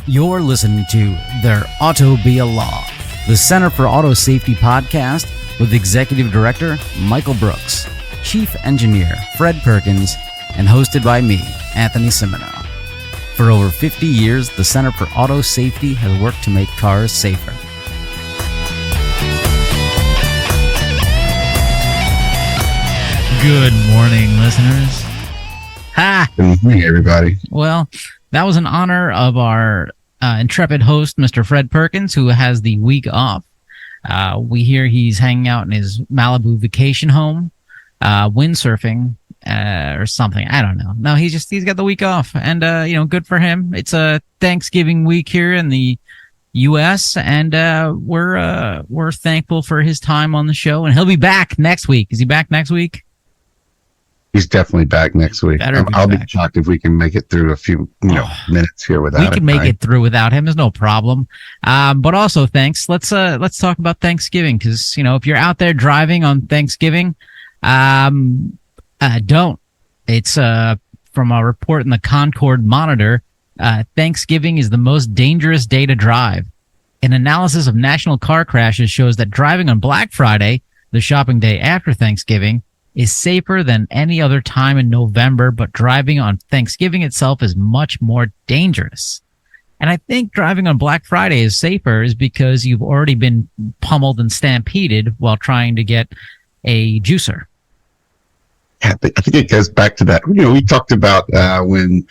You're listening to There Ought to Be a Law, the Center for Auto Safety podcast with Executive Director Michael Brooks, Chief Engineer Fred Perkins, and hosted by me, Anthony Cimino. For over 50 years, the Center for Auto Safety has worked to make cars safer. Good morning, listeners. Ha! Good morning, everybody. Well, that was in honor of our intrepid host, Mr. Fred Perkins, who has the week off. We hear he's hanging out in his Malibu vacation home, windsurfing or something. I don't know. No, he's got the week off, and good for him. It's a Thanksgiving week here in the U.S., and we're thankful for his time on the show. And he'll be back next week. Is he back next week? He's definitely back next week. I'll be shocked if we can make it through a few minutes here without him. We can make it through without him. There's no problem. But also, thanks. Let's talk about Thanksgiving, because if you're out there driving on Thanksgiving, don't. It's from a report in the Concord Monitor. Thanksgiving is the most dangerous day to drive. An analysis of national car crashes shows that driving on Black Friday, the shopping day after Thanksgiving, is safer than any other time in November, but driving on Thanksgiving itself is much more dangerous. And I think driving on Black Friday is safer is because you've already been pummeled and stampeded while trying to get a juicer. Yeah, I think it goes back to that. We talked about when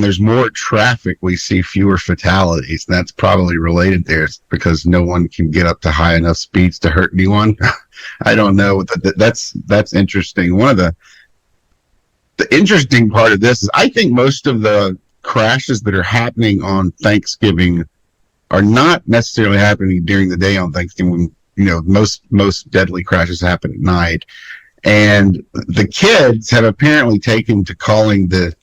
there's more traffic, we see fewer fatalities. That's probably related there because no one can get up to high enough speeds to hurt anyone. I don't know. That's interesting. One of the interesting part of this is I think most of the crashes that are happening on Thanksgiving are not necessarily happening during the day on Thanksgiving. Most deadly crashes happen at night. And the kids have apparently taken to calling the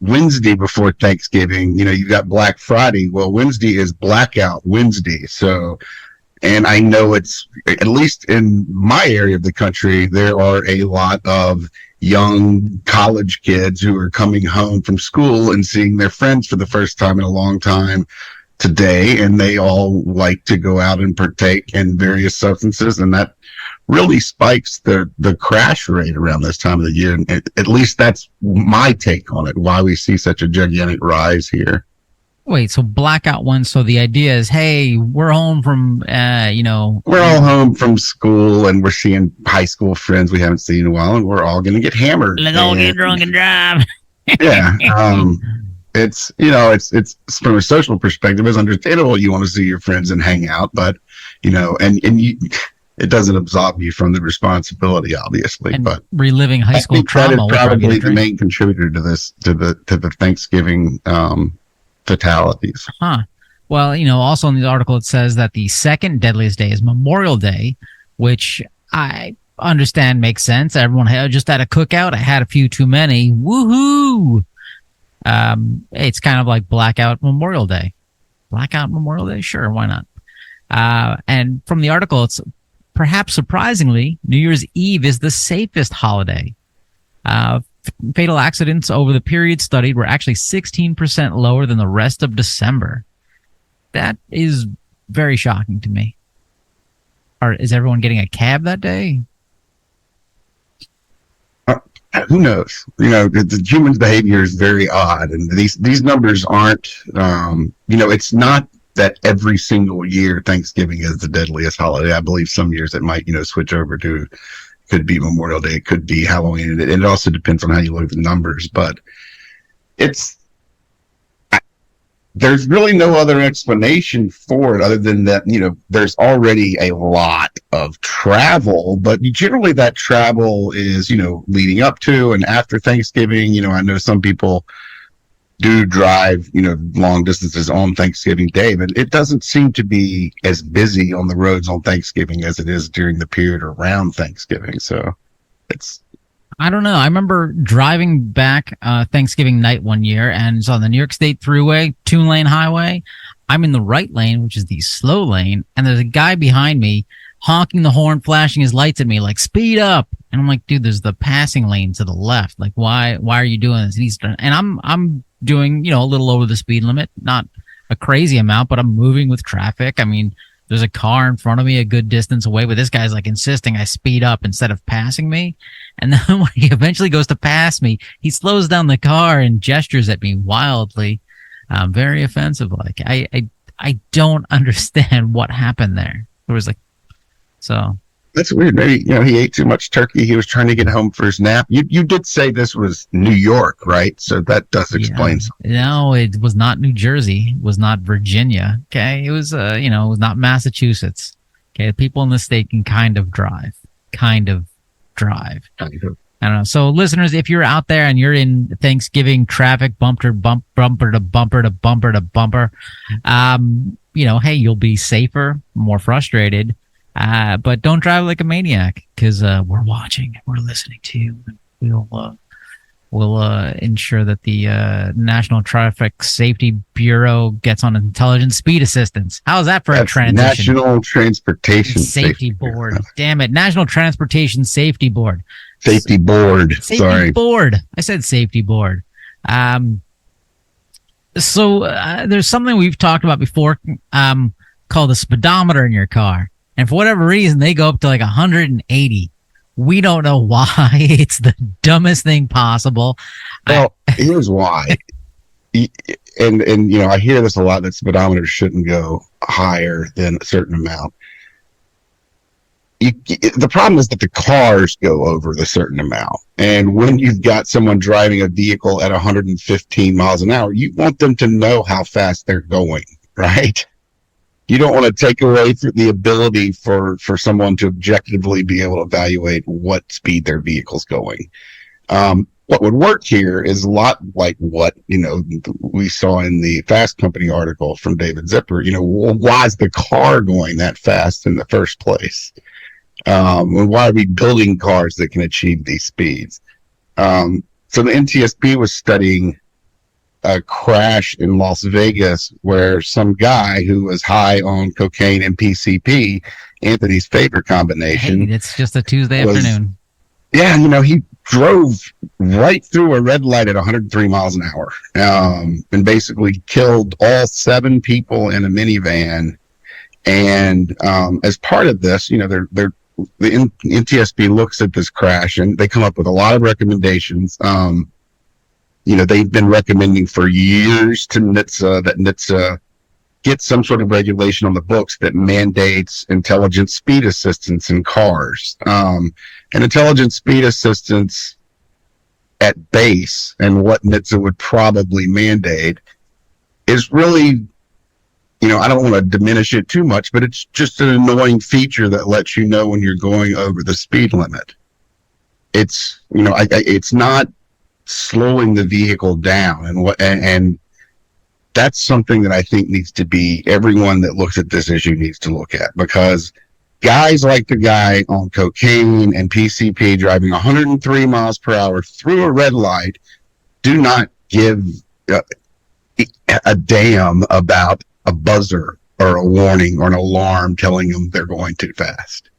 Wednesday before Thanksgiving. You've got Black Friday. Well, Wednesday is Blackout Wednesday. So, and I know it's, at least in my area of the country, there are a lot of young college kids who are coming home from school and seeing their friends for the first time in a long time today. And they all like to go out and partake in various substances. And that really spikes the crash rate around this time of the year. And at least that's my take on it, why we see such a gigantic rise here. Wait, so blackout one. So the idea is, hey, we're home from, we're all home from school and we're seeing high school friends we haven't seen in a while, and we're all going to get hammered. Let's all get drunk and drive. Yeah. It's from a social perspective, it's understandable you want to see your friends and hang out, but, it doesn't absolve you from the responsibility, obviously. And but reliving high school trauma. That is probably the main contributor to this, to the Thanksgiving fatalities. Huh. Well, also in the article it says that the second deadliest day is Memorial Day, which I understand makes sense. Everyone just had a cookout. I had a few too many. Woohoo! It's kind of like Blackout Memorial Day. Blackout Memorial Day? Sure, why not? And from the article, it's perhaps surprisingly, New Year's Eve is the safest holiday. Fatal accidents over the period studied were actually 16% lower than the rest of December. That is very shocking to me. Is everyone getting a cab that day? Who knows? The human behavior is very odd, and these numbers aren't. It's not that every single year Thanksgiving is the deadliest holiday. I believe some years it might, switch over to, could be Memorial Day, it could be Halloween. It also depends on how you look at the numbers, but there's really no other explanation for it other than that, there's already a lot of travel, but generally that travel is, leading up to and after Thanksgiving. I know some people do drive, long distances on Thanksgiving Day, but it doesn't seem to be as busy on the roads on Thanksgiving as it is during the period around Thanksgiving. So I don't know. I remember driving back Thanksgiving night one year, and it's on the New York State Thruway, 2-lane highway. I'm in the right lane, which is the slow lane, and there's a guy behind me honking the horn, flashing his lights at me, like, speed up. And I'm like, dude, there's the passing lane to the left. Like, why are you doing this? And I'm doing, a little over the speed limit, not a crazy amount, but I'm moving with traffic. I mean, there's a car in front of me a good distance away, but this guy's like insisting I speed up instead of passing me. And then when he eventually goes to pass me, he slows down the car and gestures at me wildly, very offensive. Like I don't understand what happened there. There was so. That's weird. Maybe, he ate too much turkey. He was trying to get home for his nap. You did say this was New York, right? So that does explain something. No, it was not New Jersey. It was not Virginia. Okay. It was, it was not Massachusetts. Okay. People in the state can kind of drive. I don't know. So listeners, if you're out there and you're in Thanksgiving traffic, bumper to bumper to bumper, hey, you'll be safer, more frustrated. But don't drive like a maniac, because we're watching, we're listening to you. We'll ensure that the National Traffic Safety Bureau gets on intelligent speed assistance. How's that for a transition? National Transportation Safety Board. Damn it, National Transportation Safety Board. Safety Board. Sorry. Board. I said Safety Board. So there's something we've talked about before, called the speedometer in your car. And for whatever reason, they go up to like 180. We don't know why. It's the dumbest thing possible. Well, here's why. And I hear this a lot, that speedometers shouldn't go higher than a certain amount. The problem is that the cars go over the certain amount. And when you've got someone driving a vehicle at 115 miles an hour, you want them to know how fast they're going, right? You don't want to take away the ability for someone to objectively be able to evaluate what speed their vehicle's going. What would work here is a lot like what, we saw in the Fast Company article from David Zipper. Why is the car going that fast in the first place? And why are we building cars that can achieve these speeds? So the NTSB was studying a crash in Las Vegas where some guy who was high on cocaine and PCP, Anthony's favorite combination. Hey, it's just a Tuesday afternoon. Yeah, he drove right through a red light at 103 miles an hour, and basically killed all 7 people in a minivan. And as part of this, the NTSB looks at this crash and they come up with a lot of recommendations. They've been recommending for years to NHTSA that NHTSA get some sort of regulation on the books that mandates intelligent speed assistance in cars. And intelligent speed assistance at base, and what NHTSA would probably mandate, is really, I don't want to diminish it too much, but it's just an annoying feature that lets you know when you're going over the speed limit. It's, it's not slowing the vehicle down, and that's something that I think needs to be, everyone that looks at this issue needs to look at, because guys like the guy on cocaine and PCP driving 103 miles per hour through a red light do not give a damn about a buzzer or a warning or an alarm telling them they're going too fast.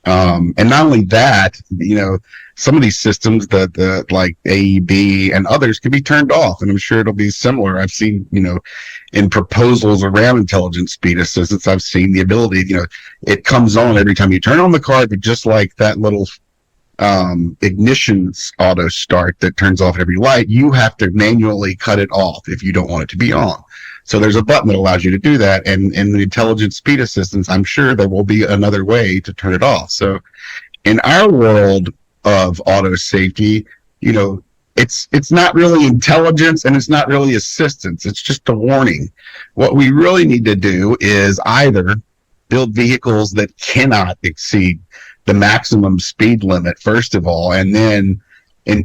And not only that, some of these systems, the like AEB and others, can be turned off, and I'm sure it'll be similar. I've seen, in proposals around intelligent speed assistance, I've seen the ability, it comes on every time you turn on the car, but just like that little ignition auto start that turns off at every light, you have to manually cut it off if you don't want it to be on. So there's a button that allows you to do that. And in the intelligent speed assistance, I'm sure there will be another way to turn it off. So in our world of auto safety, it's not really intelligence and it's not really assistance. It's just a warning. What we really need to do is either build vehicles that cannot exceed the maximum speed limit, first of all, and then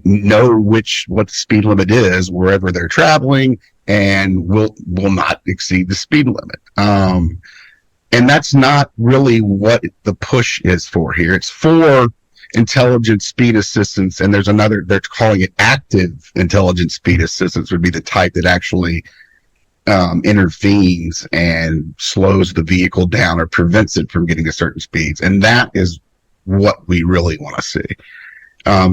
know what the speed limit is wherever they're traveling, and will not exceed the speed limit. And that's not really what the push is for here. It's for intelligent speed assistance, and there's another, they're calling it active intelligent speed assistance, would be the type that actually intervenes and slows the vehicle down or prevents it from getting to certain speeds. And that is what we really want to see.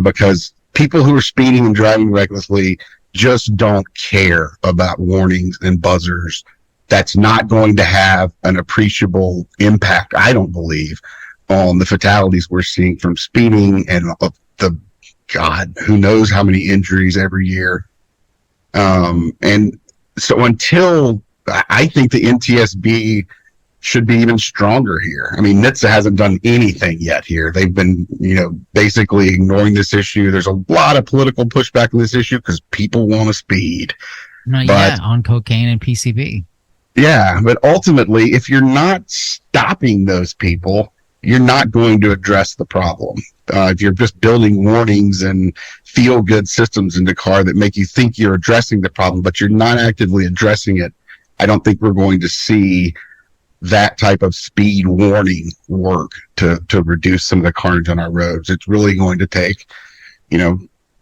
Because people who are speeding and driving recklessly just don't care about warnings and buzzers. That's not going to have an appreciable impact, I don't believe, on the fatalities we're seeing from speeding and the, God, who knows how many injuries every year. And so until, I think the NTSB should be even stronger here. I mean, NHTSA hasn't done anything yet here. They've been, basically ignoring this issue. There's a lot of political pushback on this issue because people want to speed. On cocaine and PCB. Yeah, but ultimately, if you're not stopping those people, you're not going to address the problem. If you're just building warnings and feel-good systems in the car that make you think you're addressing the problem, but you're not actively addressing it, I don't think we're going to see that type of speed warning work to reduce some of the carnage on our roads. It's really going to take,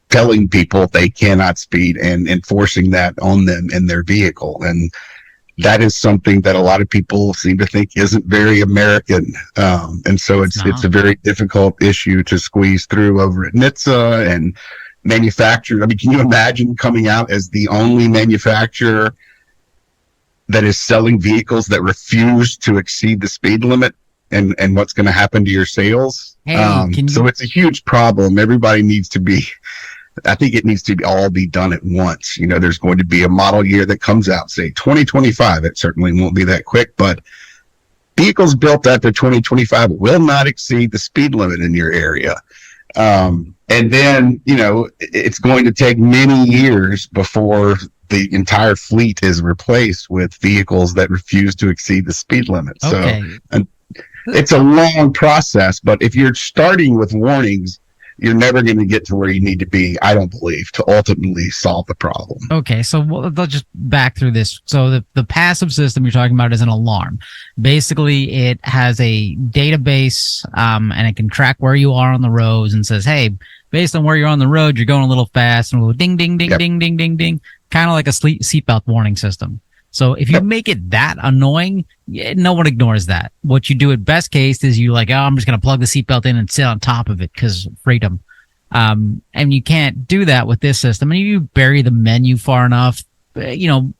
telling people they cannot speed and enforcing that on them in their vehicle. And that is something that a lot of people seem to think isn't very American. And so it's a very difficult issue to squeeze through over at NHTSA and manufacturers. I mean, can you imagine coming out as the only manufacturer that is selling vehicles that refuse to exceed the speed limit and what's going to happen to your sales? So it's a huge problem. Everybody needs to be, I think it needs to all be done at once. There's going to be a model year that comes out, say 2025. It certainly won't be that quick, but vehicles built after 2025 will not exceed the speed limit in your area. And then, it's going to take many years before the entire fleet is replaced with vehicles that refuse to exceed the speed limit. Okay. So it's a long process, but if you're starting with warnings, you're never going to get to where you need to be, I don't believe, to ultimately solve the problem. Okay, so let's just back through this. So the passive system you're talking about is an alarm. Basically, it has a database, and it can track where you are on the roads and says, hey, based on where you're on the road, you're going a little fast, and it'll go ding, ding, ding, Yep. ding, ding, ding, ding, kind of like a seatbelt warning system. So if you make it that annoying, no one ignores that. What you do at best case is I'm just going to plug the seatbelt in and sit on top of it because freedom. And you can't do that with this system. And if you bury the menu far enough,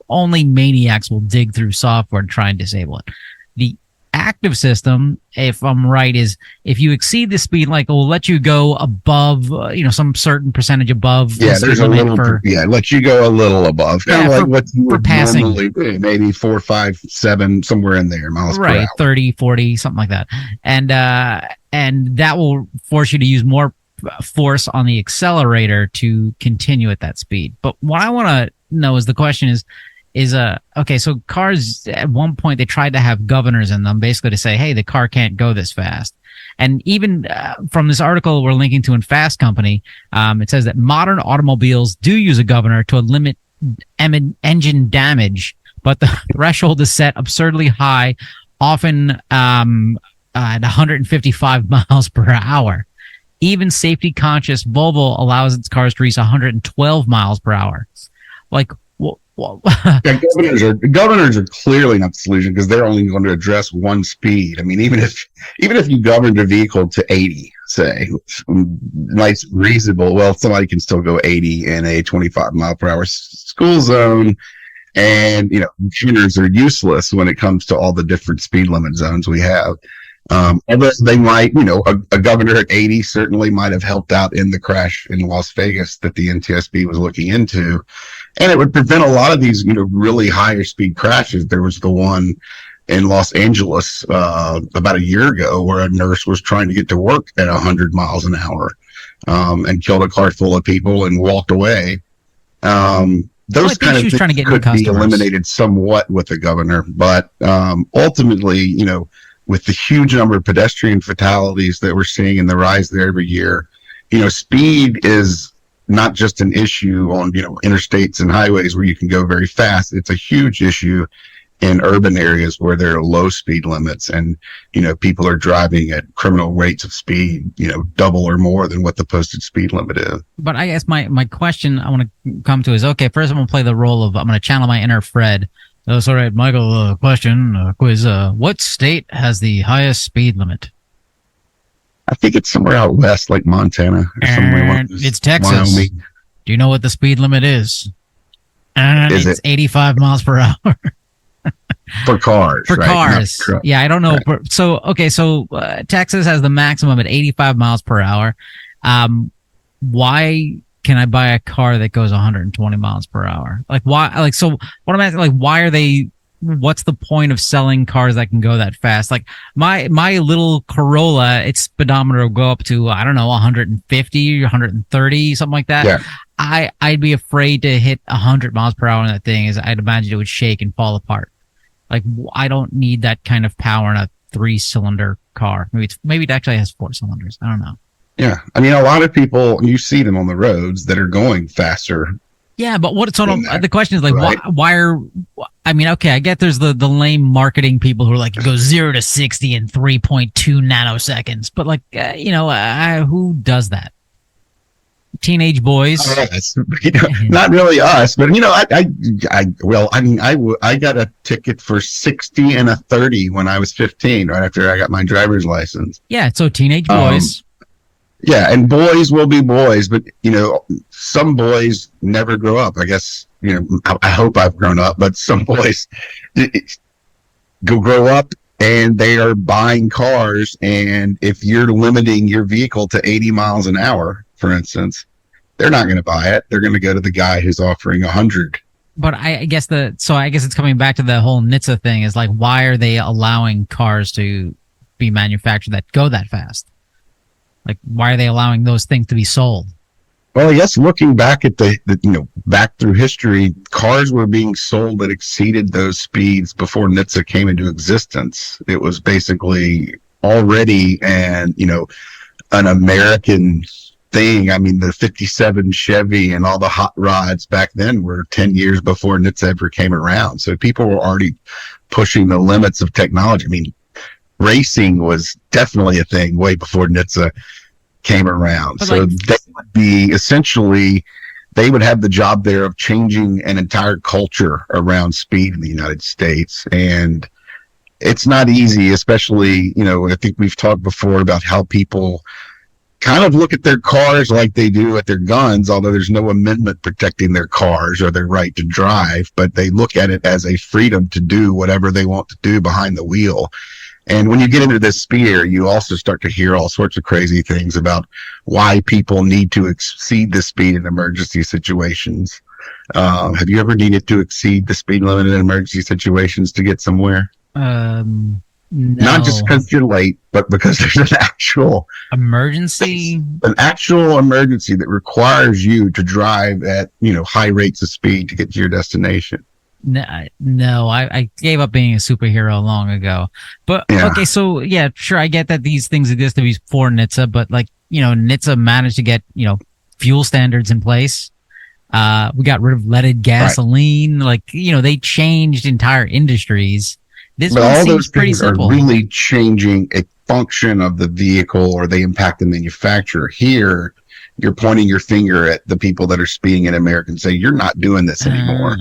only maniacs will dig through software to try and disable it. The active system, if I'm right, is if you exceed the speed, it will let you go above, some certain percentage above. Yeah, there's a little, let you go a little above. Kind of like what you would passing. Normally do, maybe 4, 5, 7, somewhere in there, miles per hour. 30, 40, something like that. And that will force you to use more force on the accelerator to continue at that speed. But what I want to know is the question is okay, so cars at one point they tried to have governors in them basically to say, hey, the car can't go this fast. And even from this article we're linking to in Fast Company, it says that modern automobiles do use a governor to limit engine damage, but the threshold is set absurdly high, often at 155 miles per hour. Even safety-conscious Volvo allows its cars to reach 112 miles per hour. Governors are clearly not the solution because they're only going to address one speed. I mean, even if you governed a vehicle to 80, say, nice, reasonable, well, somebody can still go 80 in a 25 mile per hour school zone. And, governors are useless when it comes to all the different speed limit zones we have. Unless they might, a governor at 80 certainly might have helped out in the crash in Las Vegas that the NTSB was looking into. And it would prevent a lot of these, really higher speed crashes. There was the one in Los Angeles about a year ago where a nurse was trying to get to work at 100 miles an hour and killed a car full of people and walked away. Those kind of things could be eliminated somewhat with the governor. But ultimately, with the huge number of pedestrian fatalities that we're seeing and the rise there every year, speed is not just an issue on, interstates and highways where you can go very fast. It's a huge issue in urban areas where there are low speed limits and, people are driving at criminal rates of speed, double or more than what the posted speed limit is. But I guess my question I want to come to is, okay, first I'm going to play the role of, I'm going to channel my inner Fred. Oh, all right, Michael, quiz. What state has the highest speed limit? I think it's somewhere out west, like Montana. Or somewhere it's Texas. Wyoming. Do you know what the speed limit is? Is it's it 85 miles per hour for cars? for right? cars. Yeah, I don't know. Right. So Texas has the maximum at 85 miles per hour. Why can I buy a car that goes 120 miles per hour? Like why? Like so, what I'm asking, like, why are they? What's the point of selling cars that can go that fast? Like my little Corolla, its speedometer will go up to, I don't know, 150, 130, something like that. Yeah. I'd be afraid to hit 100 miles per hour on that thing, as I'd imagine it would shake and fall apart. Like I don't need that kind of power in a 3-cylinder car. Maybe it actually has 4 cylinders. I don't know. Yeah. I mean, a lot of people, you see them on the roads that are going faster. Yeah, but the question is like, right? I mean, okay, I get there's the lame marketing people who are like, it goes 0 to 60 in 3.2 nanoseconds, but like, who does that? Teenage boys. Not really us, but I got a ticket for 60 and a 30 when I was 15, right after I got my driver's license. Yeah, so teenage boys. Yeah, and boys will be boys, but some boys never grow up. I guess I hope I've grown up, but some boys grow up and they are buying cars, and if you're limiting your vehicle to 80 miles an hour, for instance, they're not going to buy it. They're going to go to the guy who's offering 100. But I guess it's coming back to the whole NHTSA thing, is like, why are they allowing cars to be manufactured that go that fast? Like, why are they allowing those things to be sold? Well, I guess looking back at back through history, cars were being sold that exceeded those speeds before NHTSA came into existence. It was basically already an American thing. I mean, the 57 Chevy and all the hot rods back then were 10 years before NHTSA ever came around. So people were already pushing the limits of technology. I mean, racing was definitely a thing way before NHTSA came around. But so they would be they would have the job there of changing an entire culture around speed in the United States. And it's not easy, especially, I think we've talked before about how people kind of look at their cars like they do at their guns, although there's no amendment protecting their cars or their right to drive, but they look at it as a freedom to do whatever they want to do behind the wheel. And when you get into this sphere, you also start to hear all sorts of crazy things about why people need to exceed the speed in emergency situations. Have you ever needed to exceed the speed limit in emergency situations to get somewhere? No. Not just because you're late, but because there's an actual emergency that requires you to drive at high rates of speed to get to your destination. No, I gave up being a superhero long ago. But yeah. Okay, so yeah, sure, I get that these things exist before NHTSA, but like, NHTSA managed to get, fuel standards in place. We got rid of leaded gasoline. Right. Like, they changed entire industries. This but one all seems those pretty things simple. are really changing a function of the vehicle, or they impact the manufacturer. Here, you're pointing your finger at the people that are speeding in America and say, you're not doing this anymore.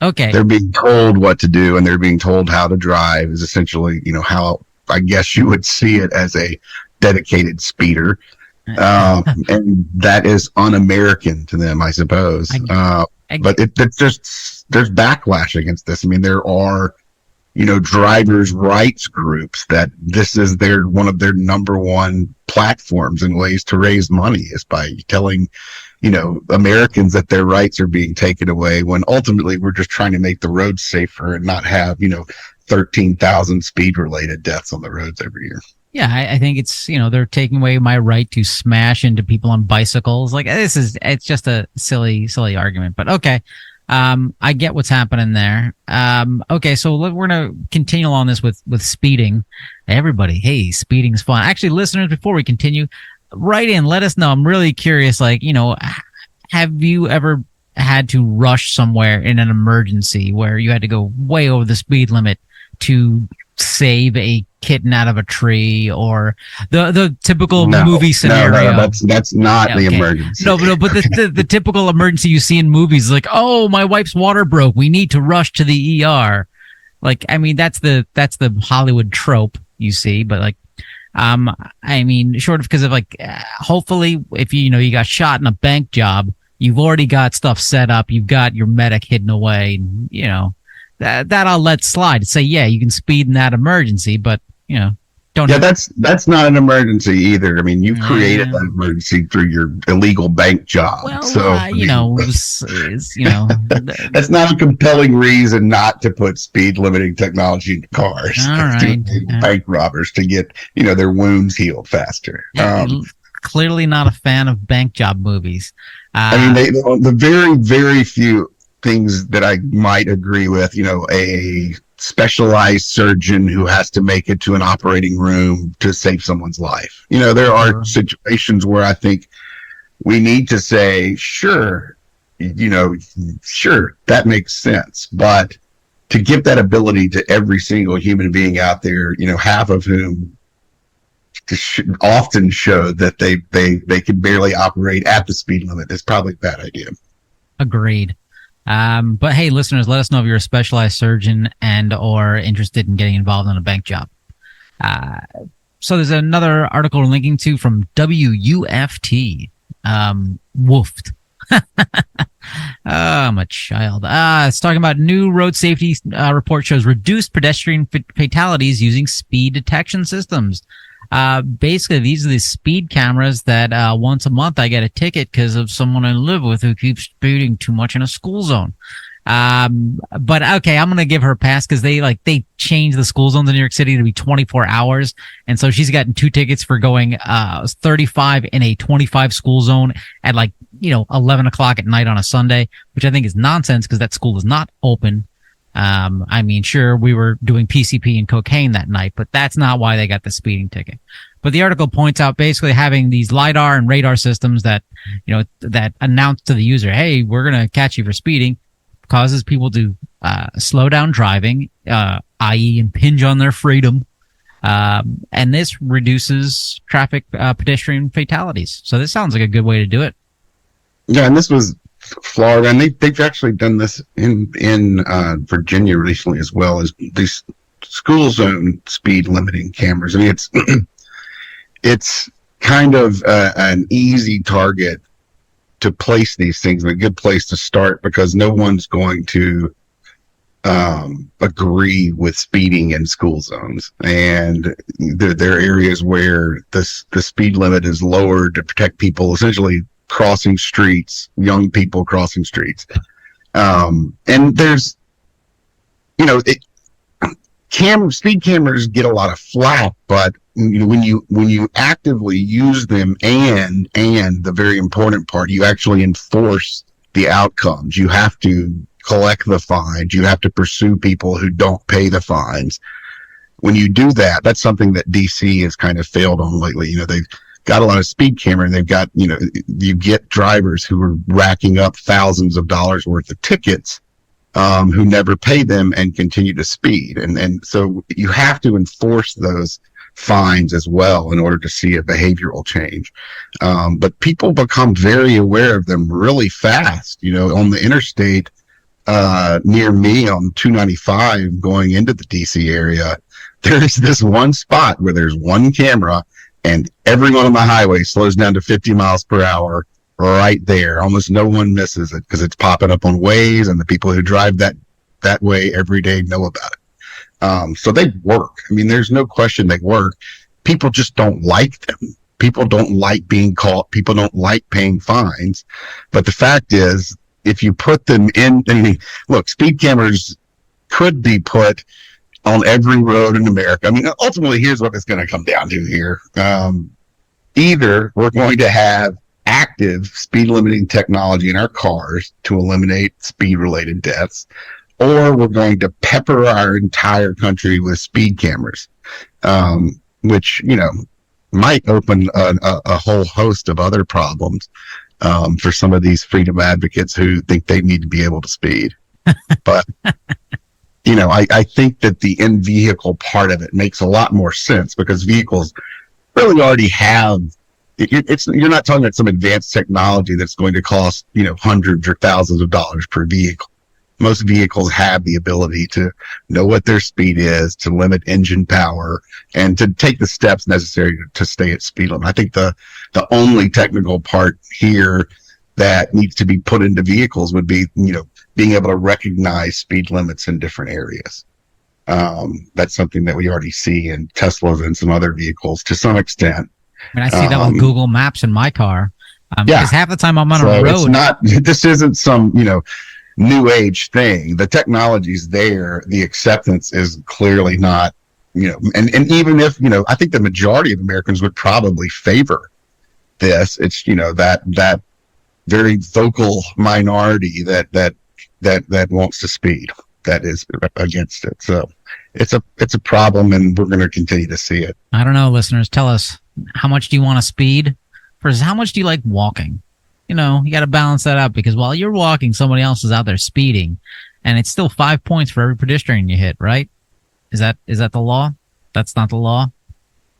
Okay. They're being told what to do, and they're being told how to drive is essentially, how I guess you would see it as a dedicated speeder. And that is un-American to them, I suppose. But it's just, there's backlash against this. I mean, there are, drivers' rights groups that this is one of their number one platforms and ways to raise money is by telling Americans that their rights are being taken away, when ultimately we're just trying to make the roads safer and not have 13,000 speed related deaths on the roads every year. Yeah, I think it's, they're taking away my right to smash into people on bicycles. Like, it's just a silly argument, but okay. I get what's happening there. Okay, so we're going to continue on this with speeding. Everybody, hey, speeding's fun. Actually, listeners, before we continue, write in, let us know. I'm really curious, have you ever had to rush somewhere in an emergency where you had to go way over the speed limit to save a kitten out of a tree, or the typical movie scenario? No, that's not the emergency. No, but the typical emergency you see in movies is like, oh, my wife's water broke, we need to rush to the ER. Like, I mean, that's the Hollywood trope you see, but like, I mean, short of, because of like, hopefully if you got shot in a bank job, You've already got stuff set up. You've got your medic hidden away. You know, that I'll let slide. Say, yeah, you can speed in that emergency, but you know, don't. Yeah, that's not an emergency either. I mean, you created that emergency through your illegal bank job. Well, so you know, you know, that's not a compelling reason not to put speed limiting technology in cars. All right, bank robbers to get their wounds healed faster. Clearly not a fan of bank job movies. I mean, the very, very few things that I might agree with, a specialized surgeon who has to make it to an operating room to save someone's life. There are situations where I think we need to say, sure, that makes sense. But to give that ability to every single human being out there, half of whom often show that they can barely operate at the speed limit, is probably a bad idea. Agreed. But hey, listeners, let us know if you're a specialized surgeon and or interested in getting involved in a bank job. So there's another article we're linking to from WUFT. Woofed. I'm a child. It's talking about new road safety report shows reduced pedestrian fatalities using speed detection systems. Basically, these are the speed cameras that once a month I get a ticket because of someone I live with who keeps speeding too much in a school zone. But okay, I'm gonna give her a pass because they changed the school zones in New York City to be 24 hours, and so she's gotten 2 tickets for going 35 in a 25 school zone at 11 o'clock at night on a Sunday, which I think is nonsense because that school is not open. I mean, sure, we were doing PCP and cocaine that night, but that's not why they got the speeding ticket. But the article points out basically having these LiDAR and radar systems that, that announce to the user, hey, we're going to catch you for speeding, causes people to slow down driving, i.e. impinge on their freedom. And this reduces traffic pedestrian fatalities. So this sounds like a good way to do it. Yeah, and this was Florida, and they've actually done this in Virginia recently as well, as these school zone speed limiting cameras. I mean, it's kind of an easy target to place these things, and a good place to start because no one's going to agree with speeding in school zones, and there are areas where the speed limit is lowered to protect people essentially crossing streets, young people crossing streets. And there's, speed cameras get a lot of flack, but when you actively use them and the very important part, you actually enforce the outcomes. You have to collect the fines. You have to pursue people who don't pay the fines. When you do that, that's something that DC has kind of failed on lately. They've got a lot of speed camera, and they've got, you get drivers who are racking up thousands of dollars worth of tickets, who never pay them and continue to speed. And so you have to enforce those fines as well in order to see a behavioral change. But people become very aware of them really fast. On the interstate, near me on 295 going into the DC area, there's this one spot where there's one camera, and everyone on the highway slows down to 50 miles per hour right there. Almost no one misses it because it's popping up on Waze, and the people who drive that way every day know about it. So they work. I mean, there's no question they work. People just don't like them. People don't like being caught. People don't like paying fines. But the fact is, if you put them in, look, speed cameras could be put on every road in America. I mean, ultimately, here's what it's going to come down to here. Either we're going to have active speed limiting technology in our cars to eliminate speed related deaths, or we're going to pepper our entire country with speed cameras, which, might open a whole host of other problems for some of these freedom advocates who think they need to be able to speed. But I think that the in-vehicle part of it makes a lot more sense because vehicles really already have, you're not talking about some advanced technology that's going to cost, hundreds or thousands of dollars per vehicle. Most vehicles have the ability to know what their speed is, to limit engine power, and to take the steps necessary to stay at speed limit. I think the only technical part here that needs to be put into vehicles would be, being able to recognize speed limits in different areas. That's something that we already see in Teslas and some other vehicles to some extent. I mean, I see that with Google Maps in my car. Yeah. Because half the time I'm on a road. This isn't some, new age thing. The technology's there. The acceptance is clearly not, and even if, I think the majority of Americans would probably favor this. It's, that very vocal minority that wants to speed, that is against it. So it's a problem, and we're going to continue to see it. I don't know, listeners, tell us, how much do you want to speed versus how much do you like walking? You got to balance that out, because while you're walking, somebody else is out there speeding, and it's still 5 points for every pedestrian you hit, right? Is that the law? That's not the law.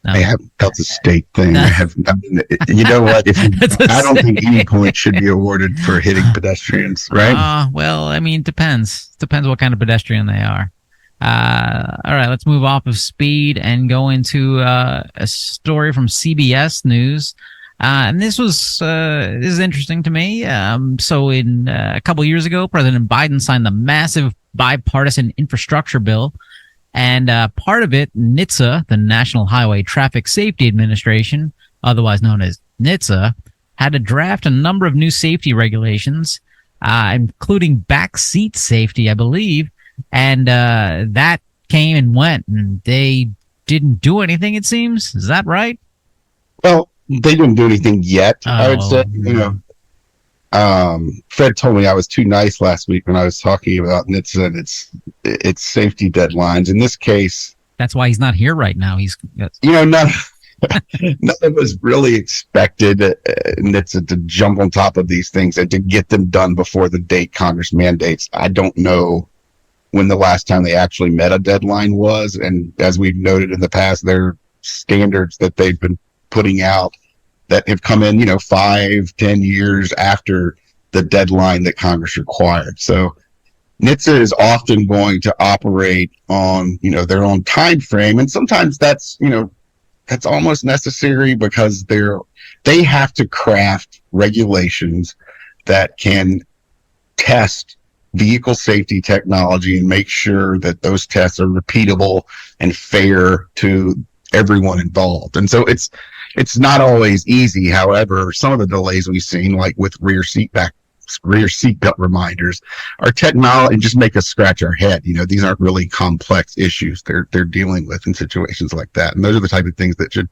No. That's a state thing. You know what? I don't think any point should be awarded for hitting pedestrians, right? Well, I mean, depends. Depends what kind of pedestrian they are. All right, let's move off of speed and go into a story from CBS News. And this is interesting to me. So in a couple years ago, President Biden signed the massive bipartisan infrastructure bill. And part of it, NHTSA, the National Highway Traffic Safety Administration, otherwise known as NHTSA, had to draft a number of new safety regulations, including back seat safety, I believe. And that came and went, and they didn't do anything, it seems. Is that right? Well, they didn't do anything yet, I would say. Fred told me I was too nice last week when I was talking about NHTSA and its safety deadlines. In this case, that's why he's not here right now. None of us really expected NHTSA to jump on top of these things and to get them done before the date Congress mandates. I don't know when the last time they actually met a deadline was, and as we've noted in the past, there are standards that they've been putting out that have come in, 5-10 years after the deadline that Congress required. So NHTSA is often going to operate on, their own time frame. And sometimes that's almost necessary, because they have to craft regulations that can test vehicle safety technology and make sure that those tests are repeatable and fair to everyone involved. And so it's not always easy. However, some of the delays we've seen, like with rear seatbelt reminders, are technology and just make us scratch our head. These aren't really complex issues they're dealing with in situations like that. And those are the type of things that should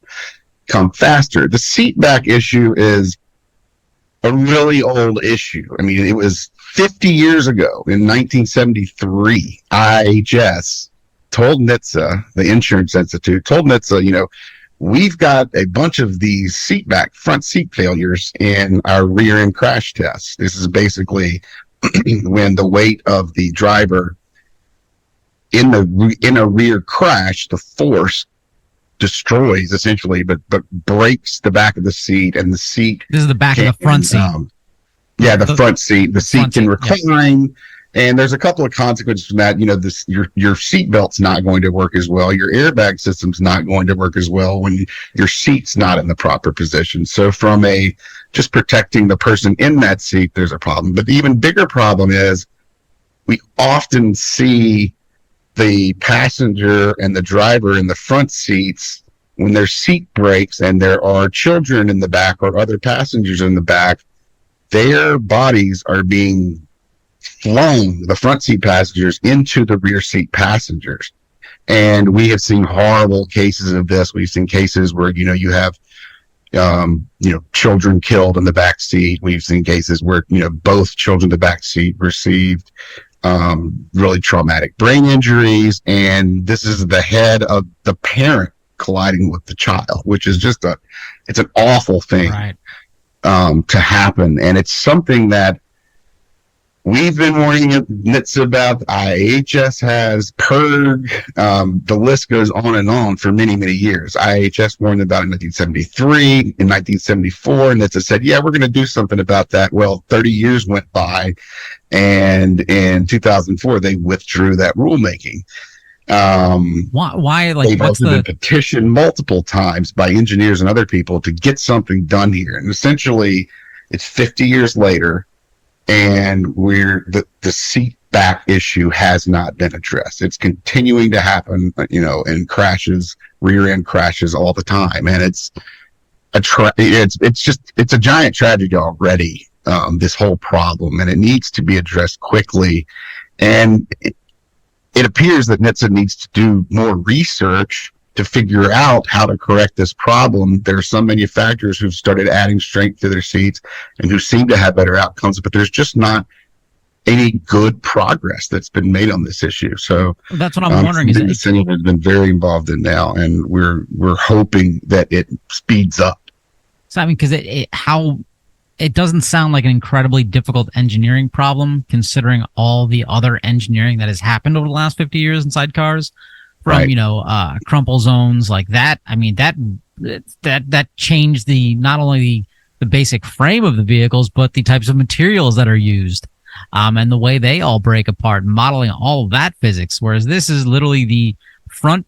come faster. The seat back issue is a really old issue. I mean, it was 50 years ago in 1973, IHS told NHTSA, the Insurance Institute, told NHTSA, we've got a bunch of these front seat failures in our rear end crash tests. This is basically when the weight of the driver in a rear crash, the force destroys essentially, but breaks the back of the seat, and the seat. This is the back of the front seat. The front seat. The seat can recline. Yes. And there's a couple of consequences from that. Your seat belt's not going to work as well. Your airbag system's not going to work as well when your seat's not in the proper position. So from just protecting the person in that seat, there's a problem. But the even bigger problem is we often see the passenger and the driver in the front seats, when their seat breaks and there are children in the back or other passengers in the back, their bodies are being flung, the front seat passengers, into the rear seat passengers. And we have seen horrible cases of this. We've seen cases where, you have, children killed in the back seat. We've seen cases where, both children in the back seat received really traumatic brain injuries. And this is the head of the parent colliding with the child, which is just it's an awful thing, right, to happen. And it's something that we've been warning NHTSA about. IHS has, PERG, the list goes on and on for many, many years. IHS warned about it in 1973, in 1974, and NHTSA said, yeah, we're going to do something about that. Well, 30 years went by, and in 2004, they withdrew that rulemaking. Why? Like, they've also been petitioned multiple times by engineers and other people to get something done here. And essentially, It's 50 years later, and the seat back issue has not been addressed. It's continuing to happen, in crashes, rear end crashes all the time, and it's a giant tragedy already. This whole problem, and it needs to be addressed quickly. And it appears that NHTSA needs to do more research to figure out how to correct this problem. There are some manufacturers who've started adding strength to their seats and who seem to have better outcomes, but there's just not any good progress that's been made on this issue. So that's what I'm wondering. The Senate has been very involved in now, and we're hoping that it speeds up. So I mean, because it doesn't sound like an incredibly difficult engineering problem, considering all the other engineering that has happened over the last 50 years inside cars, from crumple zones like that. I mean, that changed not only the basic frame of the vehicles, but the types of materials that are used, and the way they all break apart, modeling all of that physics. Whereas this is literally the front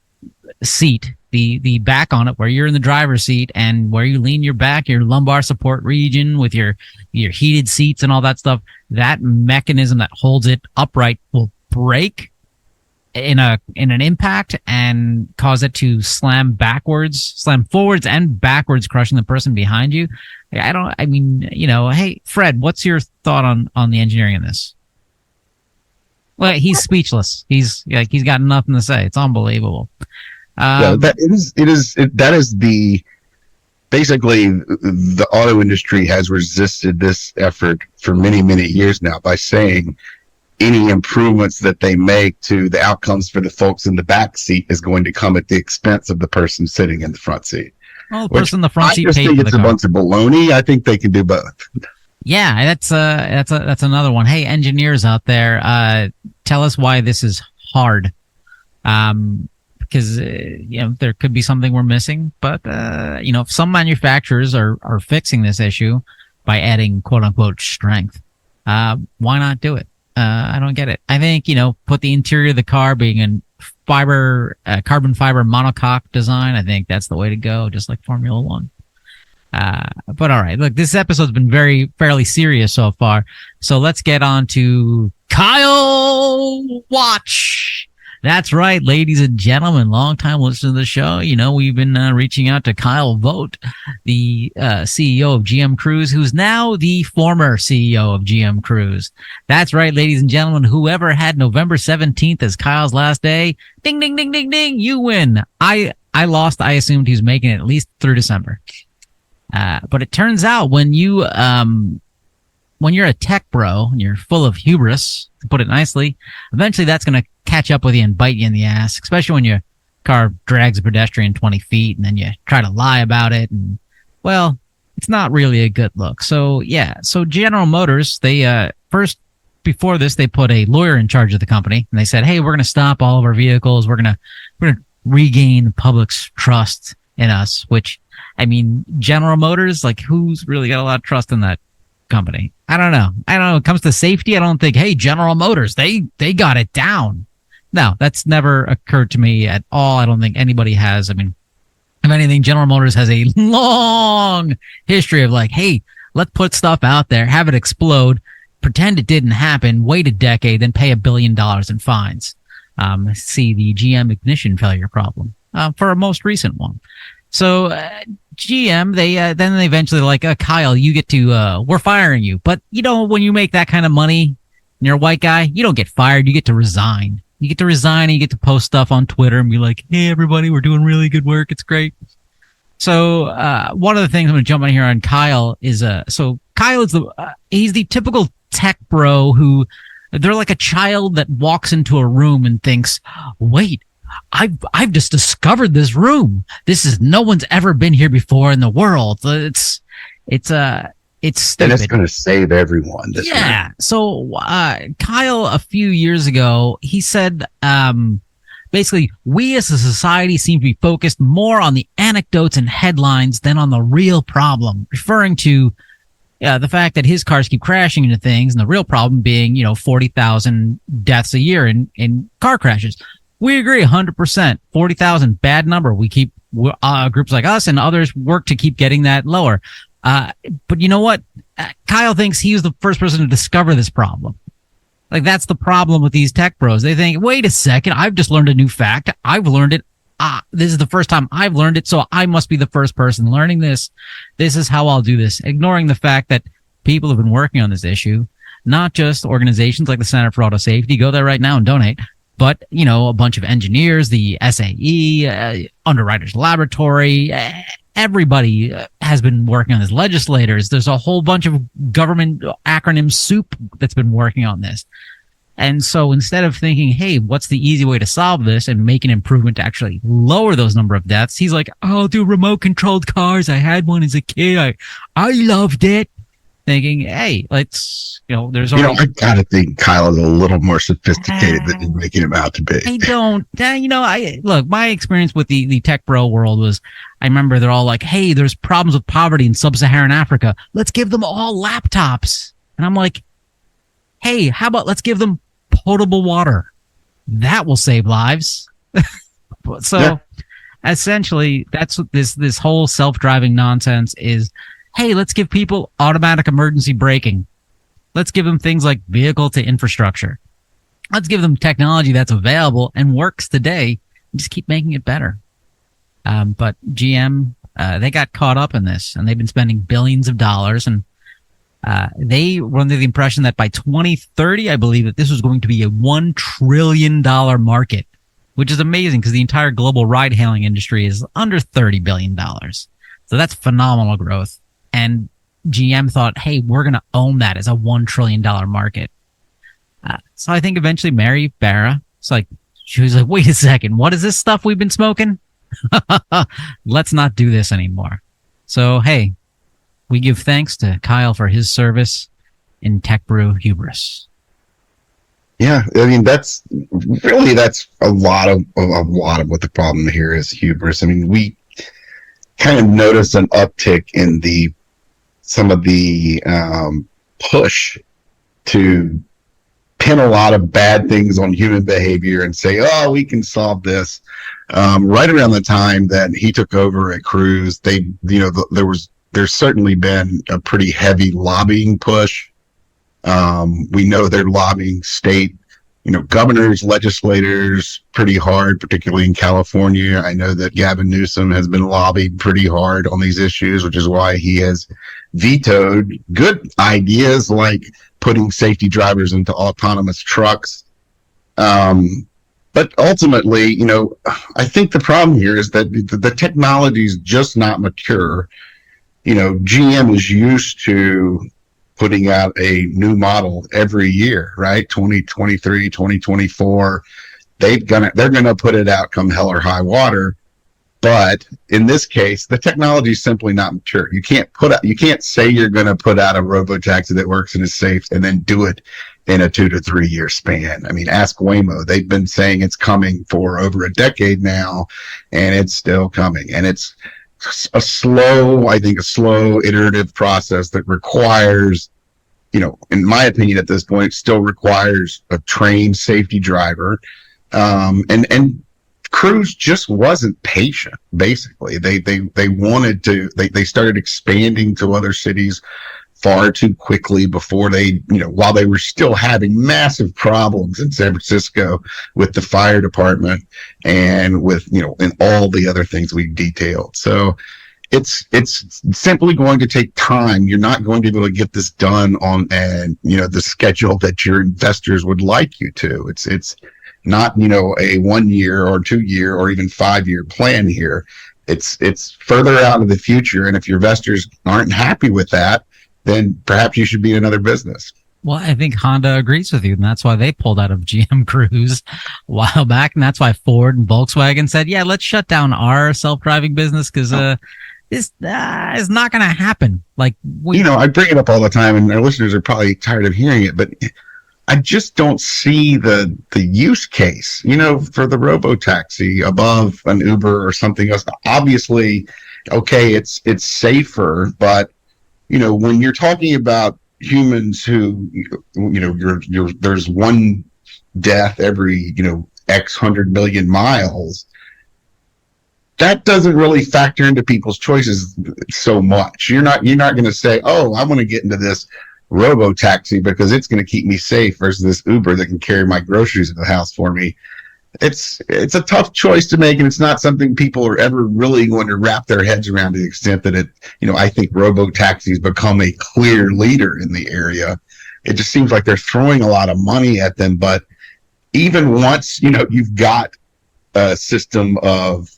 seat, the back on it, where you're in the driver's seat, and where you lean your back, your lumbar support region with your heated seats and all that stuff. That mechanism that holds it upright will break in an impact and cause it to slam forwards and backwards, crushing the person behind you. Hey, Fred, what's your thought on the engineering in this? Well, he's speechless. He's got nothing to say. It's unbelievable. That is basically the auto industry has resisted this effort for many, many years now by saying any improvements that they make to the outcomes for the folks in the back seat is going to come at the expense of the person sitting in the front seat. Well, the person in the front seat I just think it's a bunch of baloney. I think they can do both. Yeah, that's another one. Hey, engineers out there, tell us why this is hard. Because there could be something we're missing, but if some manufacturers are fixing this issue by adding quote unquote strength, why not do it? I don't get it. I think put the interior of the car being in carbon fiber monocoque design. I think that's the way to go, just like Formula One. But all right, look, this episode's been fairly serious so far, so let's get on to Kyle Watch. That's right, ladies and gentlemen, long-time listeners of the show. We've been reaching out to Kyle Vogt, the CEO of GM Cruise, who's now the former CEO of GM Cruise. That's right, ladies and gentlemen, whoever had November 17th as Kyle's last day, ding, ding, ding, ding, ding, you win. I lost. I assumed he was making it at least through December. But it turns out when you're a tech bro and you're full of hubris, to put it nicely, eventually that's going to catch up with you and bite you in the ass, especially when your car drags a pedestrian 20 feet and then you try to lie about it. And, well, it's not really a good look. So, yeah. So General Motors, they first, before this, they put a lawyer in charge of the company. And they said, hey, we're going to stop all of our vehicles. We're going to regain the public's trust in us, which, I mean, General Motors, like, who's really got a lot of trust in that company? I don't know. When it comes to safety, I don't think, hey, General Motors, they got it down. No, that's never occurred to me at all. I don't think anybody has. I mean, if anything, General Motors has a long history of like, hey, let's put stuff out there, have it explode, pretend it didn't happen, wait a decade, then pay $1 billion in fines. See the GM ignition failure problem for a most recent one. So GM, they eventually like, Kyle, you get to, we're firing you. But when you make that kind of money and you're a white guy, you don't get fired. You get to resign. You get to resign and you get to post stuff on Twitter and be like, hey, everybody, we're doing really good work. It's great. So one of the things I'm going to jump on here on Kyle is, so Kyle is he's the typical tech bro who, they're like a child that walks into a room and thinks, wait, I've just discovered this room. No one's ever been here before in the world. It's stupid. And it's going to save everyone. Yeah. So, Kyle, a few years ago, he said, basically, we as a society seem to be focused more on the anecdotes and headlines than on the real problem, referring to the fact that his cars keep crashing into things, and the real problem being, 40,000 deaths a year in car crashes. We agree 100%. 40,000, bad number. We keep, groups like us and others work to keep getting that lower. But you know what? Kyle thinks he was the first person to discover this problem. Like, that's the problem with these tech bros. They think, wait a second, I've just learned a new fact. I've learned it. This is the first time I've learned it, so I must be the first person learning this. This is how I'll do this. Ignoring the fact that people have been working on this issue, not just organizations like the Center for Auto Safety. Go there right now and donate. But, a bunch of engineers, the SAE, Underwriters Laboratory, everybody has been working on this. Legislators, there's a whole bunch of government acronym soup that's been working on this. And so instead of thinking, hey, what's the easy way to solve this and make an improvement to actually lower those number of deaths, he's like, oh, I'll do remote controlled cars. I had one as a kid. I loved it. Thinking, hey, let's, there's already... I gotta think Kyle is a little more sophisticated than you're making him out to be. I don't, look, my experience with the tech bro world was, I remember they're all like, hey, there's problems with poverty in sub-Saharan Africa. Let's give them all laptops. And I'm like, hey, how about let's give them potable water? That will save lives. So essentially, that's what this whole self-driving nonsense is. Hey, let's give people automatic emergency braking. Let's give them things like vehicle to infrastructure. Let's give them technology that's available and works today and just keep making it better. But GM, they got caught up in this, and they've been spending billions of dollars, and they were under the impression that by 2030, I believe that this was going to be a $1 trillion market, which is amazing because the entire global ride-hailing industry is under $30 billion. So that's phenomenal growth. And GM thought, hey, we're going to own that as a $1 trillion market. So I think eventually Mary Barra, she was like, wait a second, what is this stuff we've been smoking? Let's not do this anymore. So, hey, we give thanks to Kyle for his service in Tech Brew Hubris. Yeah, I mean, that's a lot of what the problem here is, hubris. I mean, we kind of noticed an uptick in some of the push to pin a lot of bad things on human behavior and say, oh, we can solve this. Right around the time that he took over at Cruise, there's certainly been a pretty heavy lobbying push. We know they're lobbying state, governors, legislators pretty hard, particularly in California. I know that Gavin Newsom has been lobbied pretty hard on these issues, which is why he has vetoed good ideas like putting safety drivers into autonomous trucks. But ultimately, I think the problem here is that the technology is just not mature. GM is used to putting out a new model every year, right? 2023, 2024. They're going to put it out come hell or high water. But in this case, the technology is simply not mature. You can't say you're going to put out a robo-taxi that works and is safe and then do it in a 2 to 3 year span. I mean, ask Waymo. They've been saying it's coming for over a decade now, and it's still coming. And it's a slow iterative process that requires, in my opinion at this point, still requires a trained safety driver. And Cruise just wasn't patient, basically. They started expanding to other cities far too quickly before while they were still having massive problems in San Francisco with the fire department and with, and all the other things we detailed. So it's simply going to take time. You're not going to be able to get this done on, the schedule that your investors would like you to. It's not, a 1 year or 2 year or even 5 year plan here. It's further out in the future. And if your investors aren't happy with that, then perhaps you should be in another business. Well, I think Honda agrees with you, and that's why they pulled out of GM Cruise a while back, and that's why Ford and Volkswagen said, yeah, let's shut down our self-driving business because this is not going to happen. Like, I bring it up all the time, and our listeners are probably tired of hearing it, but I just don't see the use case, for the robo-taxi above an Uber or something else. Obviously, okay, it's safer, but when you're talking about humans who, there's one death every, X 100 million miles, that doesn't really factor into people's choices so much. You're not going to say, oh, I want to get into this robo taxi because it's going to keep me safe versus this Uber that can carry my groceries at the house for me. It's a tough choice to make, and it's not something people are ever really going to wrap their heads around to the extent that I think robo taxis become a clear leader in the area. It just seems like they're throwing a lot of money at them. But even once, you've got a system of,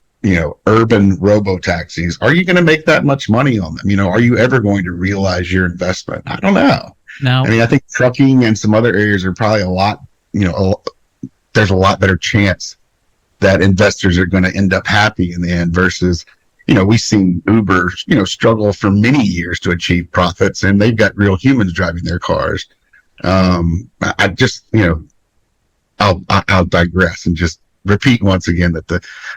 urban robo taxis, are you going to make that much money on them? Are you ever going to realize your investment? I don't know. No. I mean, I think trucking and some other areas are probably a lot, there's a lot better chance that investors are going to end up happy in the end versus, we've seen Uber, struggle for many years to achieve profits, and they've got real humans driving their cars. I just, I'll digress and just repeat once again that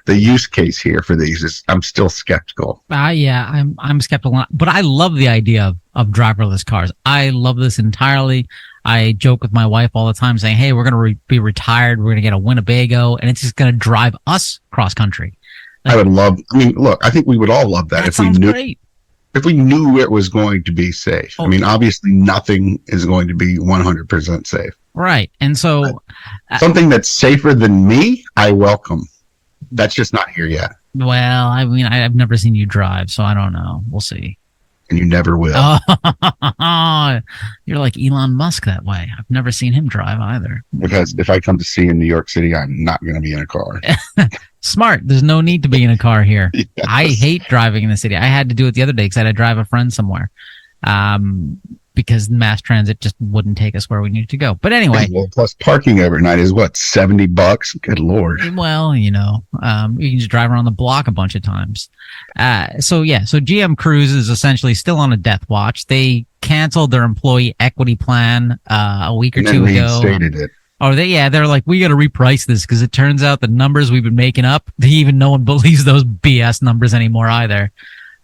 the use case here for these is, I'm still skeptical. Yeah, I'm skeptical, but I love the idea of driverless cars. I love this entirely. I joke with my wife all the time saying, hey, we're going to be retired. We're going to get a Winnebago, and it's just going to drive us cross country. I think we would all love that if we knew. Great. If we knew it was going to be safe. I mean, obviously nothing is going to be 100% safe. Right. And so something that's safer than me, I welcome. That's just not here yet. Well, I mean, I've never seen you drive, so I don't know. We'll see. And you never will. Oh, you're like Elon Musk that way. I've never seen him drive either. Because if I come to see you in New York City, I'm not going to be in a car. Smart. There's no need to be in a car here. Yes. I hate driving in the city. I had to do it the other day because I had to drive a friend somewhere. Because mass transit just wouldn't take us where we needed to go. But anyway. Well, plus parking overnight is what, $70? Good Lord. Well, you can just drive around the block a bunch of times. So GM Cruise is essentially still on a death watch. They canceled their employee equity plan a week or two ago. Reinstated it. Oh, they're like, we got to reprice this because it turns out the numbers we've been making up, no one believes those BS numbers anymore either.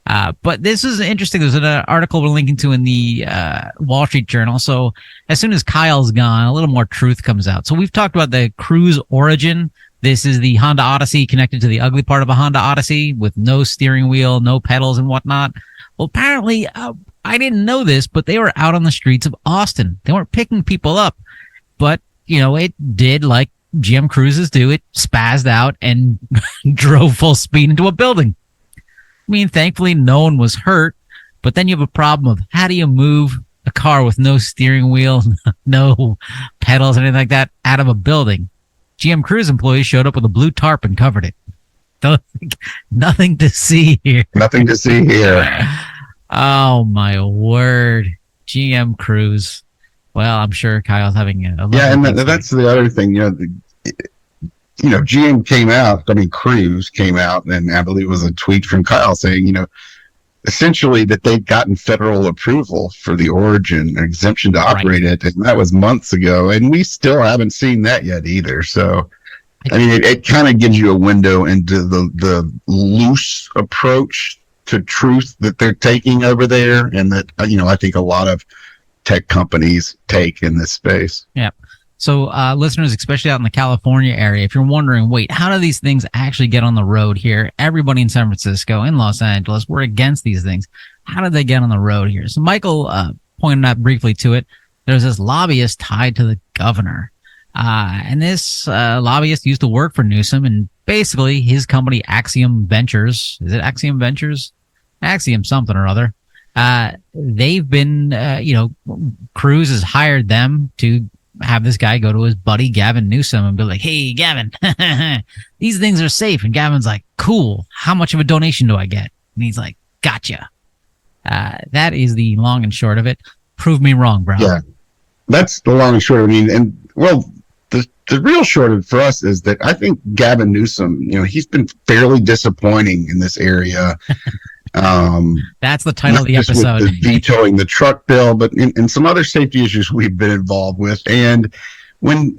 But this is interesting. There's an article we're linking to in the Wall Street Journal. So as soon as Kyle's gone, a little more truth comes out. So we've talked about the Cruise origin. This is the Honda Odyssey connected to the ugly part of a Honda Odyssey with no steering wheel, no pedals and whatnot. Well, apparently, I didn't know this, but they were out on the streets of Austin. They weren't picking people up, but it did like GM Cruises do. It spazzed out and drove full speed into a building. I mean, thankfully, no one was hurt, but then you have a problem of how do you move a car with no steering wheel, no pedals, anything like that out of a building? GM Cruise employees showed up with a blue tarp and covered it. Nothing to see here. Nothing to see here. Oh, my word. GM Cruise. Well, I'm sure Kyle's having a... Yeah, and that's the other thing, GM came out, Cruise came out, and I believe it was a tweet from Kyle saying, essentially that they'd gotten federal approval for the origin exemption to operate it, and that was months ago, and we still haven't seen that yet either. So, I mean, it kind of gives you a window into the loose approach to truth that they're taking over there, and that, I think a lot of tech companies take in this space. Yeah. So listeners, especially out in the California area, if you're wondering, wait, how do these things actually get on the road here? Everybody in San Francisco, in Los Angeles, we're against these things. How did they get on the road here? So Michael pointed out briefly to it. There's this lobbyist tied to the governor. And this lobbyist used to work for Newsom, and basically his company, Axiom Ventures, is it Axiom Ventures? Axiom something or other. They've been, Cruise has hired them to have this guy go to his buddy Gavin Newsom and be like, hey, Gavin, these things are safe. And Gavin's like, cool. How much of a donation do I get? And he's like, gotcha. That is the long and short of it. Prove me wrong, bro. Yeah, that's the long and short. I mean, the real short of it for us is that I think Gavin Newsom, he's been fairly disappointing in this area. That's the title of the episode. With the vetoing the truck bill, but in some other safety issues we've been involved with. And when,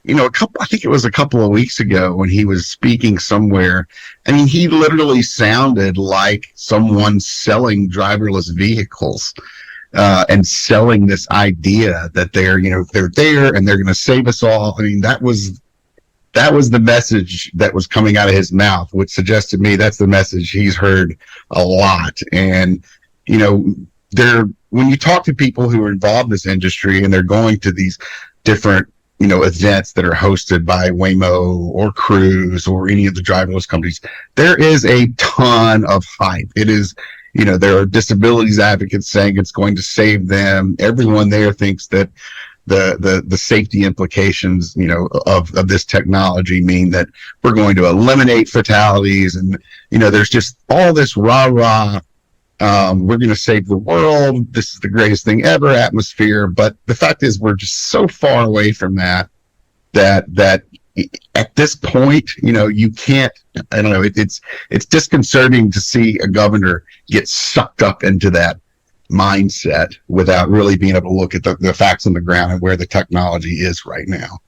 I think it was a couple of weeks ago when he was speaking somewhere, I mean, he literally sounded like someone selling driverless vehicles, and selling this idea that they're there and they're going to save us all. I mean, that was that was the message that was coming out of his mouth, which suggested to me that's the message he's heard a lot. And, you know, when you talk to people who are involved in this industry and they're going to these different, you know, events that are hosted by Waymo or Cruise or any of the driverless companies, there is a ton of hype. It is, you know, there are disabilities advocates saying it's going to save them. Everyone there thinks that the safety implications, you know, of this technology mean that we're going to eliminate fatalities. And, you know, there's just all this rah-rah. We're going to save the world. This is the greatest thing ever atmosphere. But the fact is we're just so far away from that at this point, you know, you can't, I don't know, it's disconcerting to see a governor get sucked up into that mindset without really being able to look at the facts on the ground and where the technology is right now.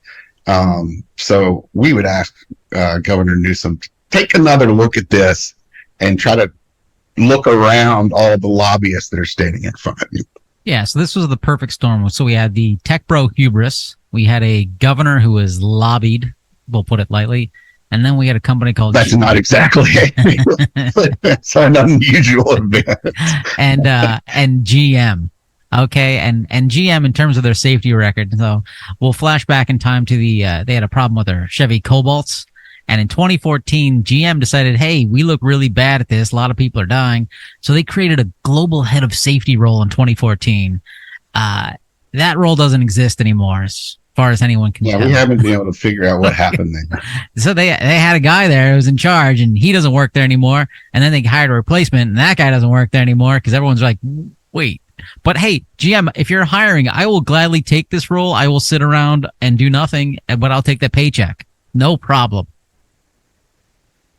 So we would ask Governor Newsom, take another look at this and try to look around all the lobbyists that are standing in front of you. Yeah, so this was the perfect storm. So we had the tech bro hubris. We had a governor who was lobbied, we'll put it lightly. And then we had a company called... That's not exactly it. That's an unusual event. And GM. Okay, and GM in terms of their safety record. So we'll flash back in time to they had a problem with their Chevy Cobalts. And in 2014, GM decided, hey, we look really bad at this. A lot of people are dying. So they created a global head of safety role in 2014. That role doesn't exist anymore as far as anyone can tell. Yeah, we haven't been able to figure out what happened there. So they had a guy there who was in charge, and he doesn't work there anymore. And then they hired a replacement, and that guy doesn't work there anymore because everyone's like, wait. But hey, GM, if you're hiring, I will gladly take this role. I will sit around and do nothing, but I'll take the paycheck. No problem.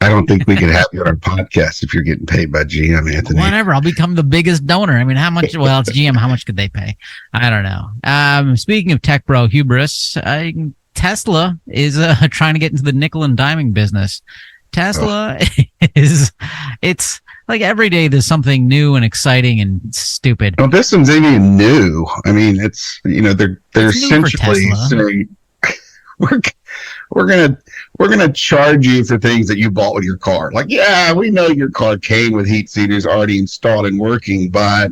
I don't think we can have you on our podcast if you're getting paid by GM, Anthony. Whatever. I'll become the biggest donor. I mean, how much? Well, it's GM. How much could they pay? I don't know. Speaking of tech bro hubris, Tesla is trying to get into the nickel and diming business. Tesla it's like every day there's something new and exciting and stupid. Well, this one's even new. I mean, it's, you know, they're essentially saying we're gonna charge you for things that you bought with your car. Like, yeah, we know your car came with heat seaters already installed and working, but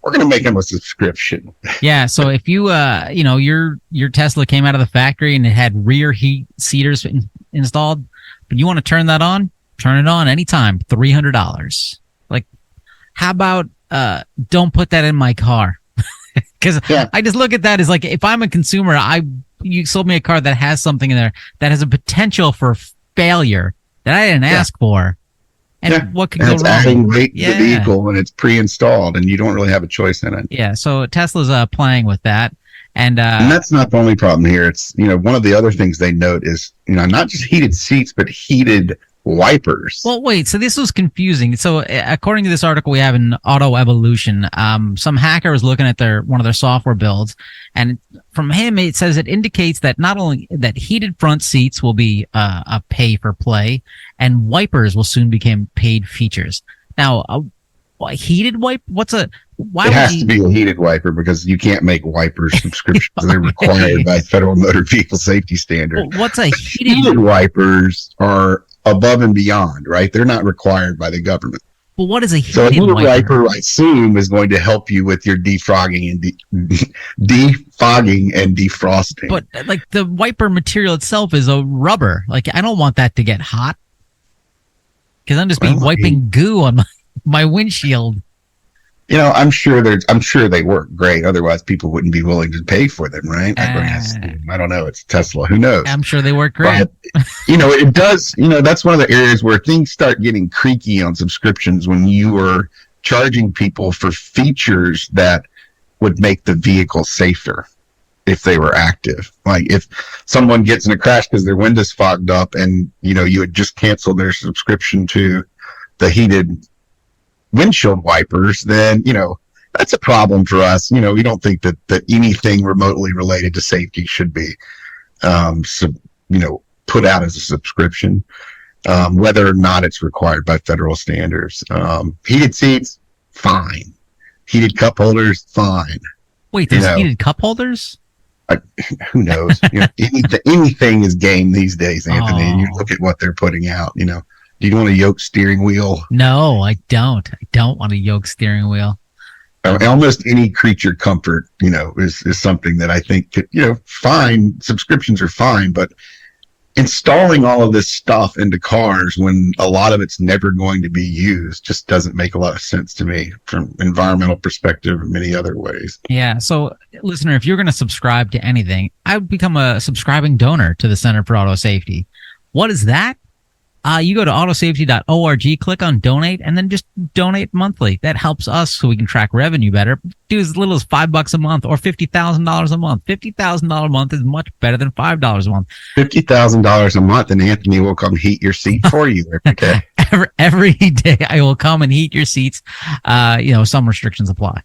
we're gonna make them a subscription. Yeah. So if you you know, your Tesla came out of the factory and it had rear heat seaters installed, but you want to turn that on, turn it on anytime, $300. Like, how about don't put that in my car? Because I just look at that as like, if I'm a consumer, you sold me a car that has something in there that has a potential for failure that I didn't ask for. And what could go wrong? It's adding weight to the vehicle when it's pre-installed and you don't really have a choice in it. Yeah, so Tesla's playing with that. And that's not the only problem here. It's, you know, one of the other things they note is, you know, not just heated seats, but heated wipers. Well, wait, so this was confusing. So according to this article we have in Auto Evolution, some hacker was looking at one of their software builds, and from him it says it indicates that not only that heated front seats will be a pay for play, and wipers will soon become paid features. Now, a heated wipe? Why it has to be a heated wiper because you can't make wiper subscriptions. They're required by federal motor vehicle safety standards. Well, what's a heated wipers are above and beyond, right? They're not required by the government. Well, what is a heated wiper? So a heated wiper, I assume, is going to help you with your defogging and defogging and defrosting. But like the wiper material itself is a rubber. Like, I don't want that to get hot because I'm just wiping goo on my windshield. You know, I'm sure they work great. Otherwise, people wouldn't be willing to pay for them, right? I don't know. It's Tesla. Who knows? I'm sure they work great. But, you know, it does. You know, that's one of the areas where things start getting creaky on subscriptions when you are charging people for features that would make the vehicle safer if they were active. Like if someone gets in a crash because their window's fogged up, and you know you had just canceled their subscription to the heated windshield wipers, then, you know, that's a problem for us. You know, we don't think that anything remotely related to safety should be, put out as a subscription, whether or not it's required by federal standards. Heated seats, fine. Heated cup holders, fine. Wait, there's heated cup holders? Who knows? Anything is game these days, Anthony. And you look at what they're putting out. Do you want a yoke steering wheel? No, I don't. I don't want a yoke steering wheel. Almost any creature comfort, is something that I think that, fine. Subscriptions are fine, but installing all of this stuff into cars when a lot of it's never going to be used just doesn't make a lot of sense to me from environmental perspective and many other ways. Yeah. So, listener, if you're going to subscribe to anything, I would become a subscribing donor to the Center for Auto Safety. What is that? You go to autosafety.org, click on donate, and then just donate monthly. That helps us so we can track revenue better. Do as little as $5 a month or $50,000 a month. $50,000 a month is much better than $5 a month. $50,000 a month, and Anthony will come heat your seat for you every day. Every day I will come and heat your seats. Some restrictions apply.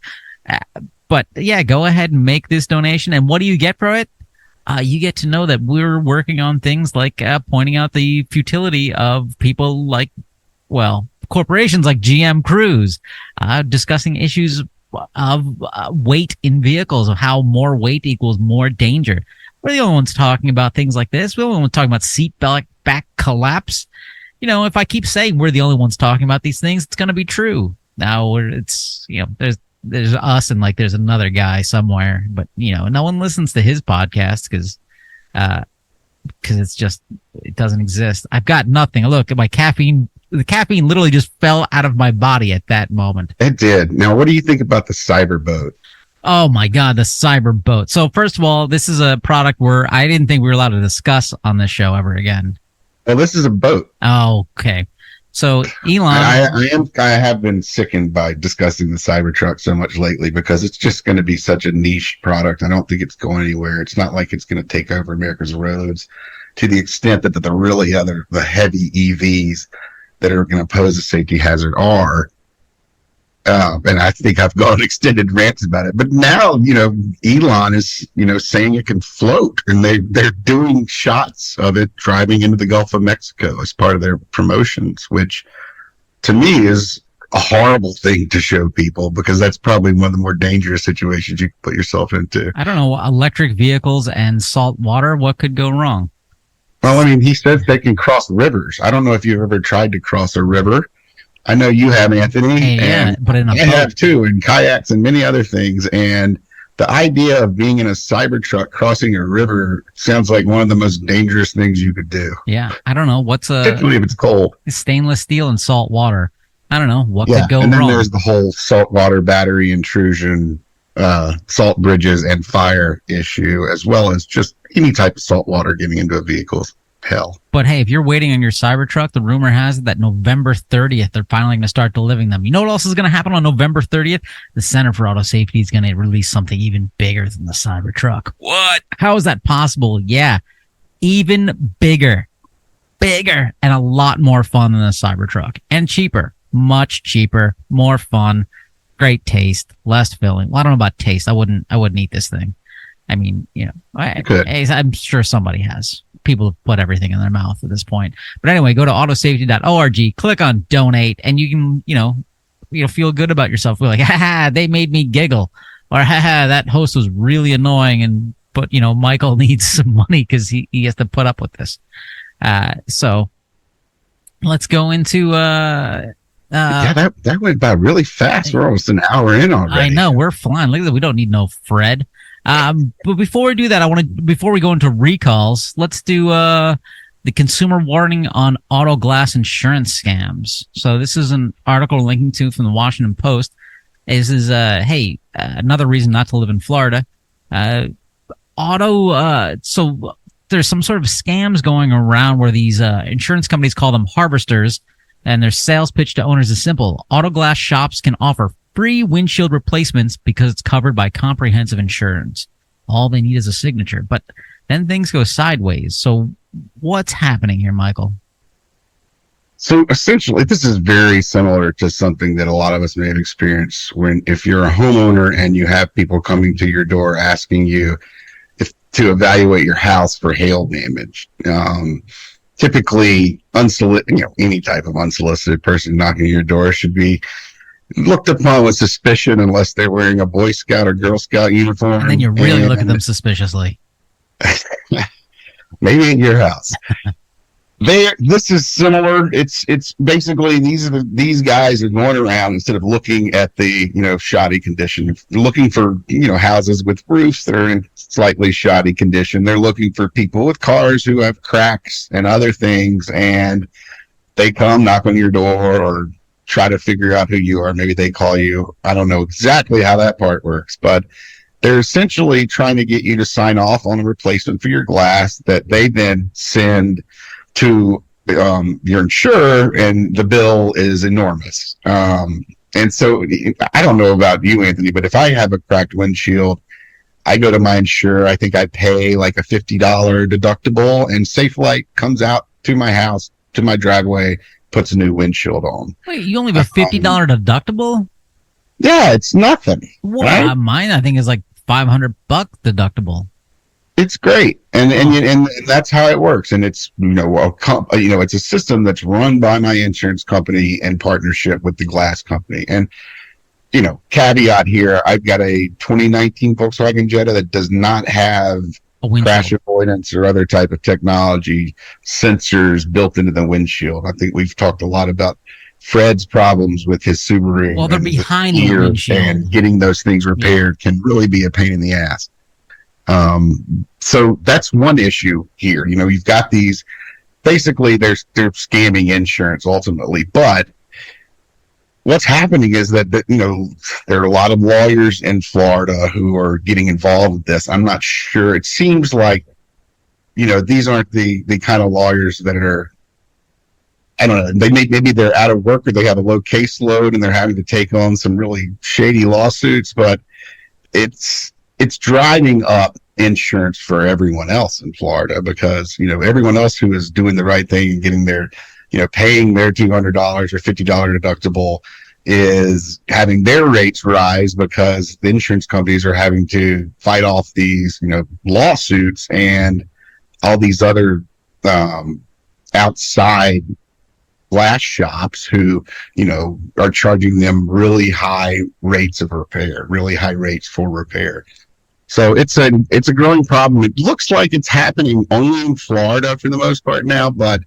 But yeah, go ahead and make this donation. And what do you get for it? You get to know that we're working on things like pointing out the futility of people like, corporations like GM Cruise, discussing issues of weight in vehicles, of how more weight equals more danger. We're the only ones talking about things like this. We're the only ones talking about seat back collapse. If I keep saying we're the only ones talking about these things, it's going to be true. Now there's us and there's another guy somewhere, but no one listens to his podcast because it doesn't exist. I've got nothing. Look at my caffeine. The caffeine literally just fell out of my body at that moment. It did. Now, what do you think about the cyber boat? Oh my God, the cyber boat. So first of all, this is a product where I didn't think we were allowed to discuss on this show ever again. Well, this is a boat. Oh, okay. So Elon, I have been sickened by discussing the Cybertruck so much lately because it's just going to be such a niche product. I don't think it's going anywhere. It's not like it's going to take over America's roads to the extent that the heavy EVs that are going to pose a safety hazard are. And I think I've gone extended rants about it. But now, Elon is, saying it can float, and they're doing shots of it driving into the Gulf of Mexico as part of their promotions, which to me is a horrible thing to show people because that's probably one of the more dangerous situations you can put yourself into. I don't know, electric vehicles and salt water, what could go wrong? Well, he says they can cross rivers. I don't know if you've ever tried to cross a river. I know you have, Anthony, but I have too, and kayaks and many other things. And the idea of being in a Cybertruck crossing a river sounds like one of the most dangerous things you could do. Yeah, I don't know particularly if it's cold. Stainless steel and salt water. I don't know what could go wrong. And then there's the whole saltwater battery intrusion, salt bridges and fire issue, as well as just any type of salt water getting into a vehicle's hell. But hey, if you're waiting on your Cybertruck, the rumor has it that November 30th, they're finally going to start delivering them. You know what else is going to happen on November 30th? The Center for Auto Safety is going to release something even bigger than the Cybertruck. What? How is that possible? Yeah, even bigger, and a lot more fun than the Cybertruck, and cheaper, much cheaper, more fun, great taste, less filling. Well, I don't know about taste. I wouldn't eat this thing. I'm sure somebody has. People have put everything in their mouth at this point. But anyway, go to autosafety.org, click on donate, and you can, feel good about yourself. We're like, ha, they made me giggle. Or, ha, that host was really annoying, but Michael needs some money because he has to put up with this. So let's go into, that went by really fast. We're almost an hour in already. I know, we're flying. Look at that. We don't need no Fred. But before we do that, before we go into recalls, let's do the consumer warning on auto glass insurance scams. So this is an article linking to from the Washington Post. Another reason not to live in Florida. So there's some sort of scams going around where these insurance companies call them harvesters, and their sales pitch to owners is simple. Auto glass shops can offer free windshield replacements because it's covered by comprehensive insurance. All they need is a signature. But then things go sideways. So what's happening here, Michael? So essentially, this is very similar to something that a lot of us may have experienced if you're a homeowner and you have people coming to your door asking you to evaluate your house for hail damage. Typically, any type of unsolicited person knocking on your door should be looked upon with suspicion unless they're wearing a Boy Scout or Girl Scout uniform. And then you really look at them suspiciously. Maybe in your house. This is similar. It's basically these guys are going around instead of looking at the shoddy condition, looking for houses with roofs that are in slightly shoddy condition. They're looking for people with cars who have cracks and other things, and they come knock on your door or try to figure out who you are. Maybe they call you. I don't know exactly how that part works, but they're essentially trying to get you to sign off on a replacement for your glass that they then send to your insurer, and the bill is enormous. And so I don't know about you, Anthony, but if I have a cracked windshield, I go to my insurer. I think I pay like a $50 deductible, and Safelite comes out to my house, to my driveway, puts a new windshield on. Wait, you only have a $50 deductible? Yeah, it's nothing. Well, right? Mine, I think, is like $500 deductible. It's great, and that's how it works. And it's it's a system that's run by my insurance company in partnership with the glass company. And caveat here, I've got a 2019 Volkswagen Jetta that does not have crash avoidance or other type of technology sensors built into the windshield. I think we've talked a lot about Fred's problems with his Subaru. Well, they're behind the windshield, and getting those things repaired can really be a pain in the ass. So that's one issue here. You've got these, basically they're scamming insurance ultimately, but what's happening is that there are a lot of lawyers in Florida who are getting involved with this. I'm not sure. It seems like, these aren't the kind of lawyers that are, I don't know, maybe they're out of work or they have a low caseload and they're having to take on some really shady lawsuits, but it's driving up insurance for everyone else in Florida because, everyone else who is doing the right thing and getting their, paying their $200 or $50 deductible is having their rates rise because the insurance companies are having to fight off these, lawsuits and all these other outside glass shops who, are charging them really high rates of repair, really high rates for repair. So it's a growing problem. It looks like it's happening only in Florida for the most part now, but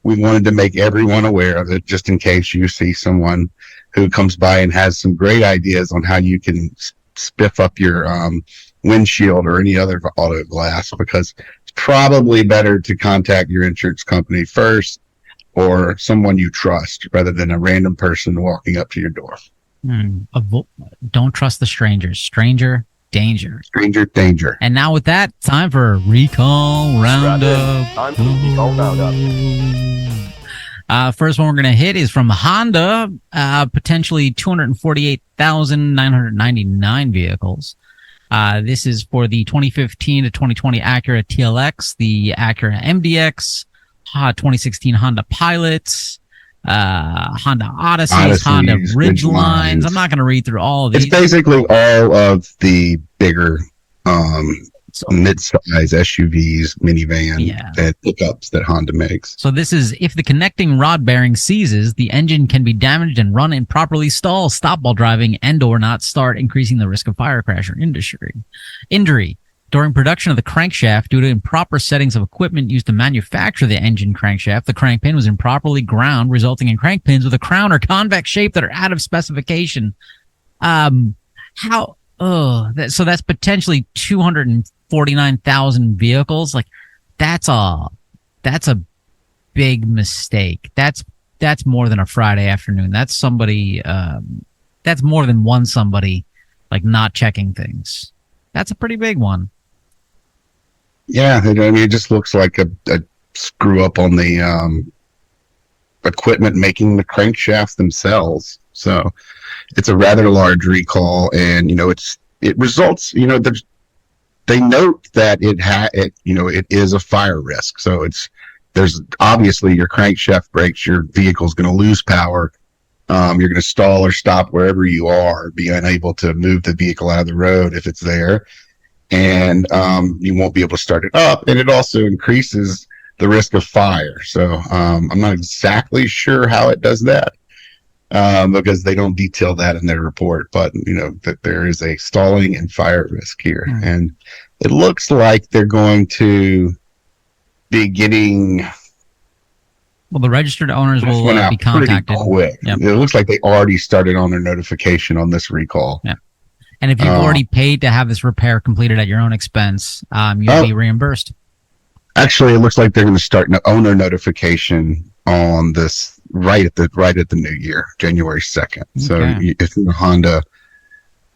we wanted to make everyone aware of it just in case you see someone who comes by and has some great ideas on how you can spiff up your windshield or any other auto glass, because it's probably better to contact your insurance company first or someone you trust rather than a random person walking up to your door. Don't trust the strangers. Stranger danger. Stranger danger. And now with that, time for Recall Roundup. Time for Recall Roundup. First one we're going to hit is from Honda, potentially 248,999 vehicles. This is for the 2015 to 2020 Acura TLX, the Acura MDX, 2016 Honda Pilots, Honda Odysseys, Honda Ridgelines. I'm not going to read through all of these. It's basically all of the bigger mid-size SUVs, minivan, and pickups that Honda makes. So this is if the connecting rod bearing seizes, the engine can be damaged and run improperly, stall, stop while driving, and or not start, increasing the risk of fire crash or injury. During production of the crankshaft, due to improper settings of equipment used to manufacture the engine crankshaft, the crank pin was improperly ground, resulting in crank pins with a crown or convex shape that are out of specification. So that's potentially 249,000 vehicles. Like, that's a big mistake. That's more than a Friday afternoon. That's somebody, that's more than one somebody, like, not checking things. That's a pretty big one. Yeah, it just looks like a screw up on the equipment making the crankshaft themselves. So it's a rather large recall, and it results. They note that it is a fire risk. So there's obviously your crankshaft breaks, your vehicle's going to lose power. You're going to stall or stop wherever you are, be unable to move the vehicle out of the road if it's there. And you won't be able to start it up. And it also increases the risk of fire. So I'm not exactly sure how it does that. because they don't detail that in their report. But that there is a stalling and fire risk here, and it looks like they're going to be getting. Well, the registered owners will be contacted. Quick. Yep. It looks like they already started on their notification on this recall. Yeah. And if you've already paid to have this repair completed at your own expense, you'll be reimbursed. Actually, it looks like they're going to start owner notification on this right at the new year, January 2nd. Okay. So if you're a Honda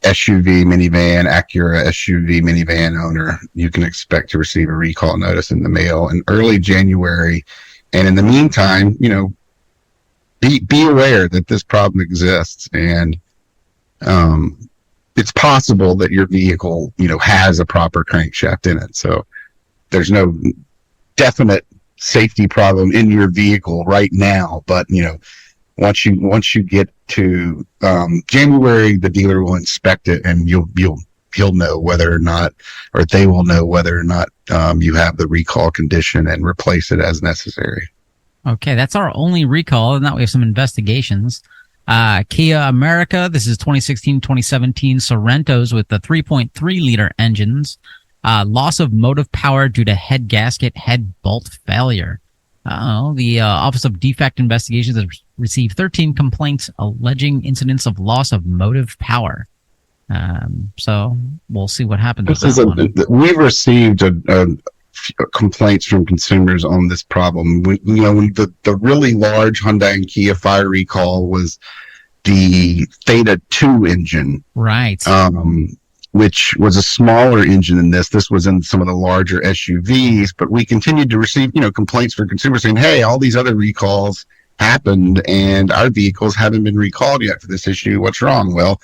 SUV minivan, Acura SUV minivan owner, you can expect to receive a recall notice in the mail in early January. And in the meantime, be aware that this problem exists, and it's possible that your vehicle, has a proper crankshaft in it. So there's no definite safety problem in your vehicle right now, but once you get to January, the dealer will inspect it, and he'll know whether or not, or they will know whether or not you have the recall condition and replace it as necessary. Okay, that's our only recall, and now we have some investigations. Kia America, this is 2016-2017 Sorrentos with the 3.3-liter engines. Loss of motive power due to head gasket head bolt failure. The Office of Defect Investigations has received 13 complaints alleging incidents of loss of motive power. So we'll see what happens. We've received complaints from consumers on this problem. When the really large Hyundai and Kia fire recall was the Theta 2 engine, right? Which was a smaller engine than this. This was in some of the larger SUVs, but we continued to receive, complaints from consumers saying, hey, all these other recalls happened and our vehicles haven't been recalled yet for this issue. What's wrong? Well,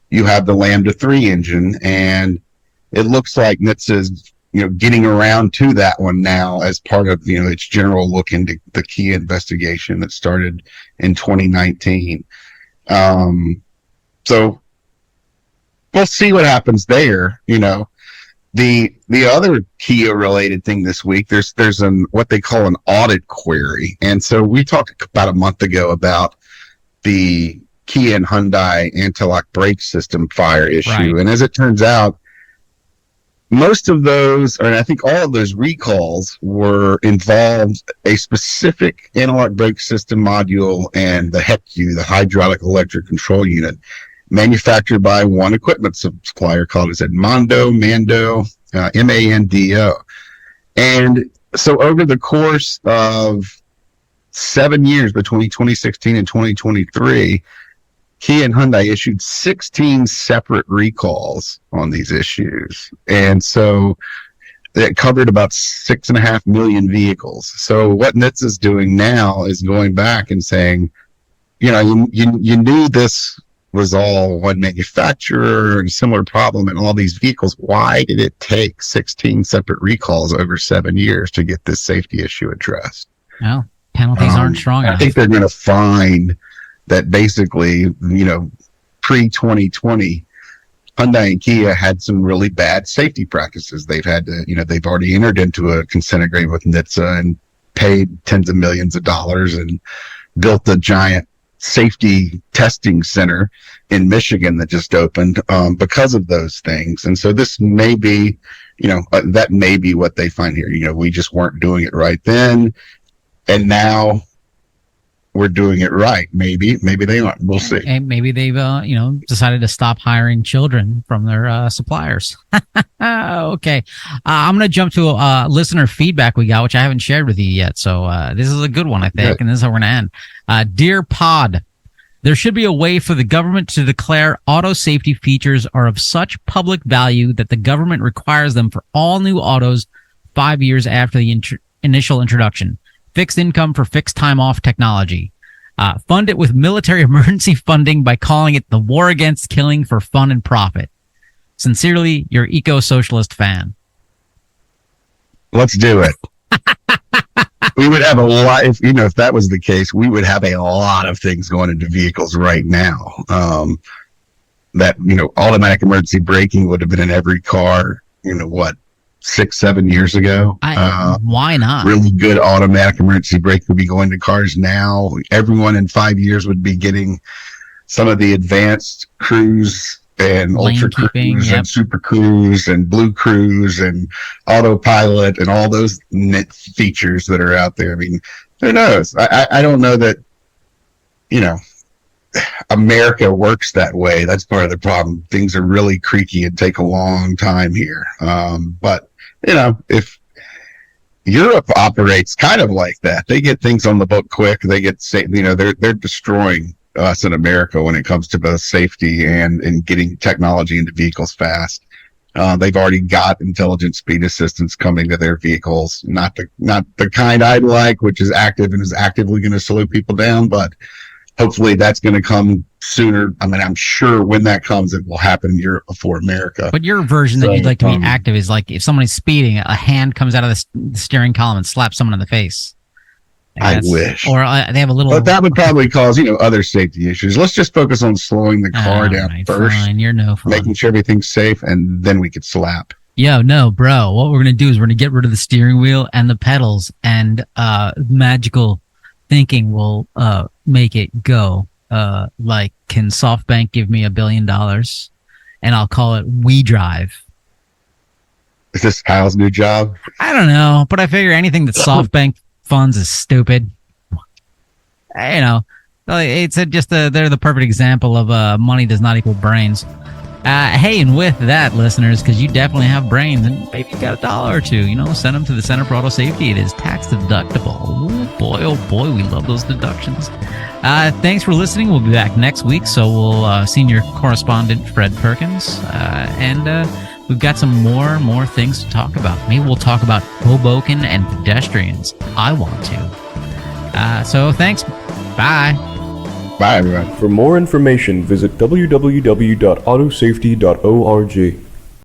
you have the Lambda 3 engine, and it looks like NHTSA is, getting around to that one now as part of, its general look into the Kia investigation that started in 2019. So we'll see what happens there. The other Kia related thing this week, there's what they call an audit query. And so we talked about a month ago about the Kia and Hyundai anti-lock brake system fire issue. Right. And as it turns out, most of those, or I think all of those recalls involved a specific anti-lock brake system module and the HECU, the hydraulic electric control unit, manufactured by one equipment supplier called Mando, Mando. And so over the course of 7 years between 2016 and 2023, Kia and Hyundai issued 16 separate recalls on these issues. And so that covered about 6.5 million vehicles. So what NHTSA is doing now is going back and saying, you knew this was all one manufacturer and similar problem in all these vehicles. Why did it take 16 separate recalls over 7 years to get this safety issue addressed? Well, penalties aren't strong enough. I think they're going to find that basically, pre-2020, Hyundai and Kia had some really bad safety practices. They've had to, they've already entered into a consent agreement with NHTSA and paid tens of millions of dollars and built a giant safety testing center in Michigan that just opened because of those things. And so this may be, that may be what they find here. We just weren't doing it right then, and now we're doing it right. Maybe they aren't. We'll see. And maybe they've, decided to stop hiring children from their suppliers. Okay. I'm going to jump to listener feedback we got, which I haven't shared with you yet. So this is a good one, I think. Good. And this is how we're going to end. Dear Pod, there should be a way for the government to declare auto safety features are of such public value that the government requires them for all new autos 5 years after the initial introduction. Fixed income for fixed time off technology. Fund it with military emergency funding by calling it the war against killing for fun and profit. Sincerely, your eco-socialist fan. Let's do it. We would have a lot, if that was the case, we would have a lot of things going into vehicles right now. That, automatic emergency braking would have been in every car, 6-7 years ago. Why not? Really good automatic emergency brake would be going to cars now. Everyone in 5 years would be getting some of the advanced cruise and Lane ultra keeping, cruise yep. and super cruise and blue cruise and autopilot and all those net features that are out there. I mean, who knows? I don't know that, America works that way. That's part of the problem. Things are really creaky and take a long time here. But if Europe operates kind of like that, they get things on the book quick. They get, they're destroying us in America when it comes to both safety and getting technology into vehicles fast. They've already got intelligent speed assistance coming to their vehicles. Not the kind I'd like, which is active and is actively going to slow people down, but hopefully that's going to come sooner. I mean, I'm sure when that comes, it will happen in Europe before America. But your version that you'd like to be active is like if somebody's speeding, a hand comes out of the steering column and slaps someone in the face. I wish. Or they have a little... But that would probably cause, other safety issues. Let's just focus on slowing the car down first. Fine. You're no fun. Making sure everything's safe, and then we could slap. Yo, no, bro. What we're going to do is we're going to get rid of the steering wheel and the pedals, and magical thinking will make it go. Like, can SoftBank give me $1 billion? And I'll call it We Drive. Is this Kyle's new job? I don't know, but I figure anything that SoftBank funds is stupid. It's they're the perfect example of money does not equal brains. Hey, and with that, listeners, because you definitely have brains and maybe you got $1 or $2, send them to the Center for Auto Safety. It is tax deductible. Oh boy, we love those deductions. Thanks for listening. We'll be back next week. So we'll senior correspondent Fred Perkins, and we've got some more things to talk about. Maybe we'll talk about Hoboken and pedestrians. I want to. So thanks. Bye. Bye, everyone. For more information, visit www.autosafety.org.